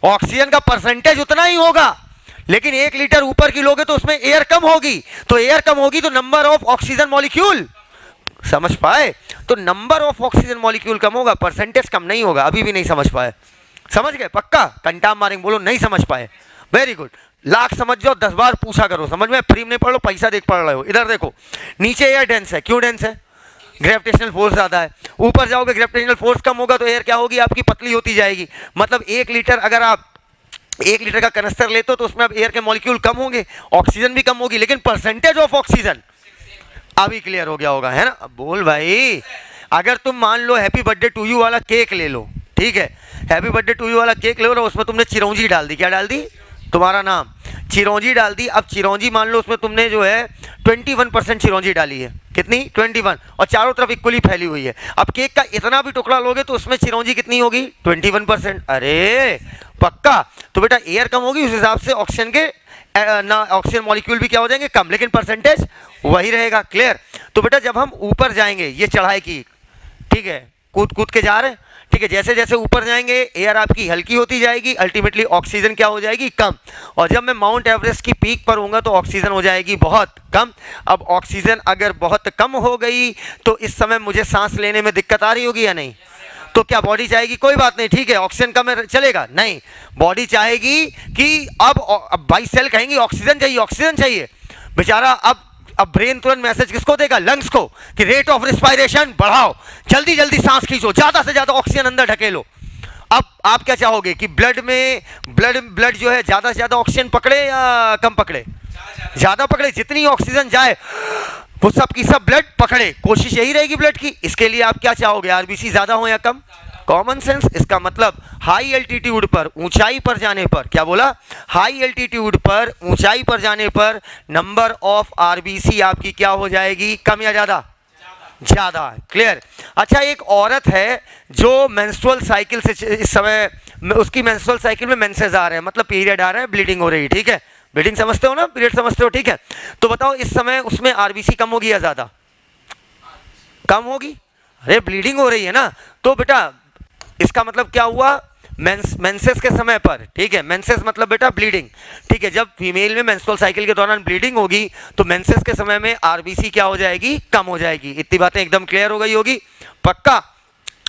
ऑक्सीजन का परसेंटेज उतना ही होगा, लेकिन 1 लीटर ऊपर की लोगे तो उसमें एयर कम होगी, तो एयर कम होगी तो नंबर ऑफ ऑक्सीजन मॉलिक्यूल, समझ पाए, तो नंबर ऑफ ऑक्सीजन मॉलिक्यूल कम होगा, परसेंटेज कम नहीं होगा। अभी भी नहीं समझ पाए, समझ गए पक्का, कंटाम मारेंगे, बोलो नहीं समझ पाए, वेरी गुड, लाख समझ जाओ, 10 बार पूछा करो, समझ में, फ्री में नहीं पढ़ लो, पैसा देख पढ़ रहे हो। इधर देखो, नीचे एयर डेंस है, क्यों डेंस है, ग्रेविटेशनल फोर्स ज्यादा है। ऊपर जाओगे ग्रेविटेशनल फोर्स कम होगा तो एयर क्या होगी आपकी, पतली होती जाएगी। मतलब 1 लीटर, अगर आप 1 लीटर का कनस्तर लेते हो तो उसमें अब एयर के मॉलिक्यूल कम होंगे, ऑक्सीजन भी कम होगी, लेकिन परसेंटेज ऑफ ऑक्सीजन अभी क्लियर हो गया होगा, है ना। बोल भाई, अगर तुम मान लो हैप्पी बर्थडे टू यू वाला केक ले लो, ठीक है, हैप्पी बर्थडे टू यू वाला केक ले लो, उसमें तुमने चिरौंजी डाल दी, क्या डाल दी, तुम्हारा नाम, चिरौंजी डाल दी। अब चिरौंजी मान लो उसमें तुमने जो है 21% चिरौंजी डाली है, कितनी, 21, और चारों तरफ इक्वली फैली हुई है। अब केक का इतना भी टुकड़ा लोगे तो उसमें चिरौंजी कितनी होगी, 21%। अरे पक्का, तो बेटा एयर कम होगी, उस हिसाब से ऑक्सीजन के ना ऑक्सीजन मॉलिक्यूल भी क्या हो जाएंगे, कम, लेकिन परसेंटेज वही रहेगा, क्लियर। तो बेटा जब हम ऊपर जाएंगे, ये चढ़ाई की, ठीक है, कूद कूद के जा रहे हैं, ठीक है, जैसे जैसे ऊपर जाएंगे एयर आपकी हल्की होती जाएगी, अल्टीमेटली ऑक्सीजन क्या हो जाएगी, कम। और जब मैं माउंट एवरेस्ट की पीक पर होऊंगा तो ऑक्सीजन हो जाएगी बहुत कम। अब ऑक्सीजन अगर बहुत कम हो गई तो इस समय मुझे सांस लेने में दिक्कत आ रही होगी या नहीं, तो क्या बॉडी चाहेगी, कोई बात नहीं, ठीक है, ऑक्सीजन कम है, चलेगा, नहीं, बॉडी चाहेगी कि अब भाई सेल कहेंगी ऑक्सीजन चाहिए, ऑक्सीजन चाहिए, बेचारा अब ब्रेन तुरंत मैसेज किसको देगा, लंग्स को, कि रेट ऑफ रिस्पायरेशन बढ़ाओ, जल्दी जल्दी सांस खींचो, ज्यादा से ज्यादा ऑक्सीजन अंदर ढकेलो। अब आप क्या चाहोगे कि ब्लड जो है ज्यादा से ज्यादा ऑक्सीजन पकड़े या कम पकड़े, ज्यादा पकड़े, जितनी ऑक्सीजन जाए वो सब की सब ब्लड पकड़े, कोशिश यही रहेगी ब्लड की। इसके लिए आप क्या चाहोगे, आरबीसी ज्यादा हो या कम, कॉमन सेंस। इसका मतलब हाई एल्टीट्यूड पर, ऊंचाई पर जाने पर, क्या बोला, हाई एल्टीट्यूड पर, ऊंचाई पर जाने पर नंबर ऑफ आरबीसी आपकी क्या हो जाएगी, कम या ज्यादा, ज्यादा, क्लियर। अच्छा, एक औरत है जो मेंस्ट्रुअल साइकिल से इस समय उसकी मेंस्ट्रुअल साइकिल में मेंसेस आ रहे हैं, मतलब पीरियड आ रहा है, ब्लीडिंग हो रही है, ठीक है, ब्लीडिंग समझते हो ना, पीरियड समझते हो, ठीक है। तो बताओ इस समय उसमें आरबीसी कम होगी या ज्यादा, कम होगी, अरे ब्लीडिंग हो रही है ना। तो बेटा इसका मतलब क्या हुआ, मेंसेस के समय पर, ठीक है, मेंसेस मतलब बेटा ब्लीडिंग, ठीक है, जब फीमेल में मेंस्ट्रुअल साइकिल के दौरान ब्लीडिंग होगी तो मेंसेस के समय में आरबीसी क्या हो जाएगी, कम हो जाएगी। इतनी बातें एकदम क्लियर हो गई होगी, पक्का।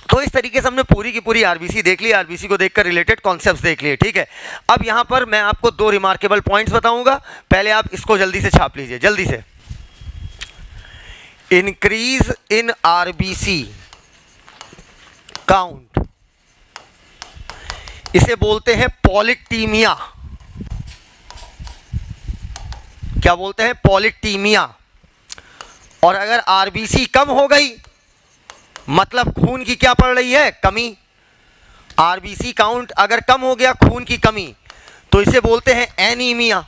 तो इस तरीके से हमने पूरी की पूरी आरबीसी देख ली, आरबीसी को देखकर रिलेटेड कॉन्सेप्ट्स देख लिए, ठीक है। अब यहां पर मैं आपको 2 रिमार्केबल पॉइंट्स बताऊंगा, पहले आप इसको जल्दी से छाप लीजिए, जल्दी से। इंक्रीज इन आरबीसी काउंट, इसे बोलते हैं पॉलिटीमिया। क्या बोलते हैं? पॉलिटीमिया। और अगर आरबीसी कम हो गई मतलब खून की क्या पड़ रही है? कमी। आरबीसी काउंट अगर कम हो गया, खून की कमी, तो इसे बोलते हैं एनीमिया।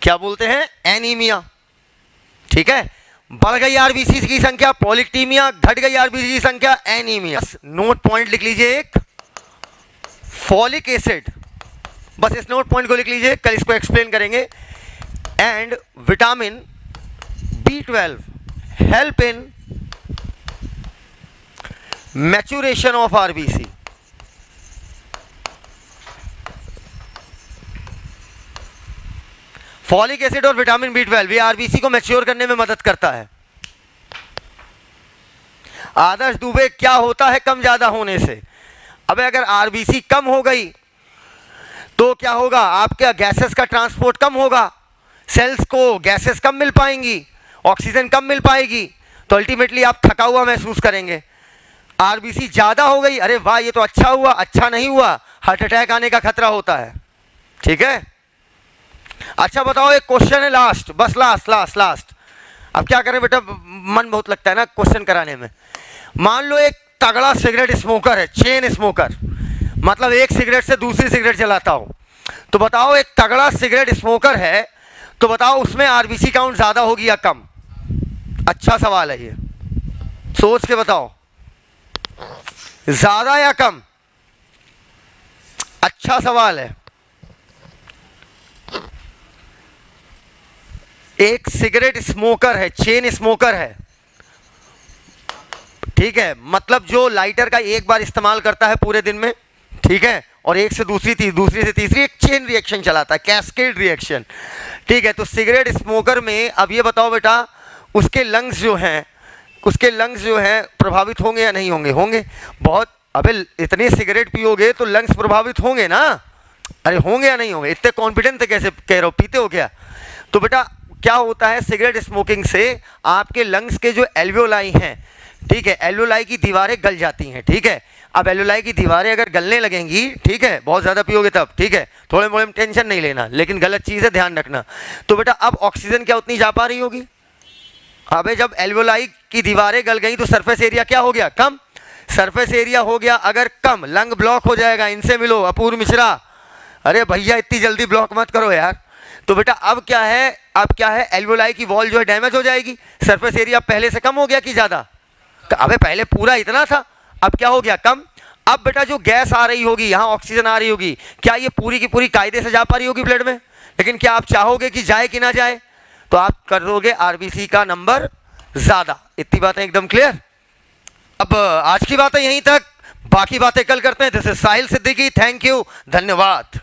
क्या बोलते हैं? एनीमिया, ठीक है। बढ़ गई आरबीसी की संख्या पॉलिटीमिया, घट गई आरबीसी की संख्या एनीमिया। नोट पॉइंट लिख लीजिए एक, फॉलिक एसिड, बस इस नोट पॉइंट को लिख लीजिए, कल इसको एक्सप्लेन करेंगे। And vitamin B12 help in maturation of RBC. Folic acid और विटामिन B12 ये आरबीसी को मैच्योर करने में मदद करता है। आदर्श दुबे, क्या होता है कम ज्यादा होने से? अबे अगर आरबीसी कम हो गई तो क्या होगा? आपके गैसेस का ट्रांसपोर्ट कम होगा, सेल्स को गैसेस कम मिल पाएंगी, ऑक्सीजन कम मिल पाएगी, तो अल्टीमेटली आप थका हुआ महसूस करेंगे। आरबीसी ज्यादा हो गई, अरे वाह ये तो अच्छा हुआ, अच्छा नहीं हुआ, हार्ट अटैक आने का खतरा होता है, ठीक है। अच्छा बताओ, एक क्वेश्चन है लास्ट, बस लास्ट लास्ट लास्ट। अब क्या करें बेटा, मन बहुत लगता है ना क्वेश्चन कराने में। मान लो एक तगड़ा सिगरेट स्मोकर है, चेन स्मोकर, मतलब एक सिगरेट से दूसरी सिगरेट जलाता हो। तो बताओ एक तगड़ा सिगरेट स्मोकर है, तो बताओ उसमें आरबीसी काउंट ज्यादा होगी या कम? अच्छा सवाल है ये, सोच के बताओ, ज्यादा या कम? अच्छा सवाल है। एक सिगरेट स्मोकर है, चेन स्मोकर है, ठीक है, मतलब जो लाइटर का एक बार इस्तेमाल करता है पूरे दिन में, ठीक है, और एक से दूसरी दूसरी से तीसरी एक चेन रिएक्शन चलाता है, कैस्केड रिएक्शन, ठीक है। तो सिगरेट स्मोकर में अब ये बताओ बेटा, उसके लंग्स जो हैं प्रभावित होंगे या नहीं होंगे? होंगे। बहुत, अबे इतने सिगरेट पियोगे तो लंग्स प्रभावित होंगे ना, अरे होंगे या नहीं होंगे? इतने कॉन्फिडेंट थे कैसे कह रहे हो, पीते हो क्या? तो बेटा क्या होता है, सिगरेट स्मोकिंग से आपके लंग्स के जो एल्वियोलाई हैं, ठीक है, एल्वियोलाई की दीवारें गल जाती हैं, ठीक है। अब एल्वियोलाई की दीवारें अगर गलने लगेंगी, ठीक है, बहुत ज़्यादा पियोगे तब, ठीक है, थोड़े मोड़े में टेंशन नहीं लेना, लेकिन गलत चीज़ है, ध्यान रखना। तो बेटा अब ऑक्सीजन क्या उतनी जा पा रही होगी? अबे जब एल्वियोलाई की दीवारें गल गई तो सरफेस एरिया क्या हो गया? कम। सरफेस एरिया हो गया अगर कम, लंग ब्लॉक हो जाएगा। इनसे मिलो अपूर्व मिश्रा, अरे भैया इतनी जल्दी ब्लॉक मत करो यार। तो बेटा अब क्या है, एल्वियोलाई की वॉल जो है डैमेज हो जाएगी, सरफेस एरिया पहले से कम हो गया कि ज़्यादा? अबे पहले पूरा इतना था, अब क्या हो गया? कम। अब बेटा जो गैस आ रही होगी, यहाँ ऑक्सीजन आ रही होगी, क्या ये पूरी की पूरी कायदे से जा पा रही होगी ब्लड में? लेकिन क्या आप चाहोगे कि जाए कि ना जाए? तो आप कर दोगे आरबीसी का नंबर ज्यादा। इतनी बातें एकदम क्लियर। अब आज की बातें यहीं तक, बाकी बातें कल करते हैं। This is Sahil Siddiqui, thank you, धन्यवाद।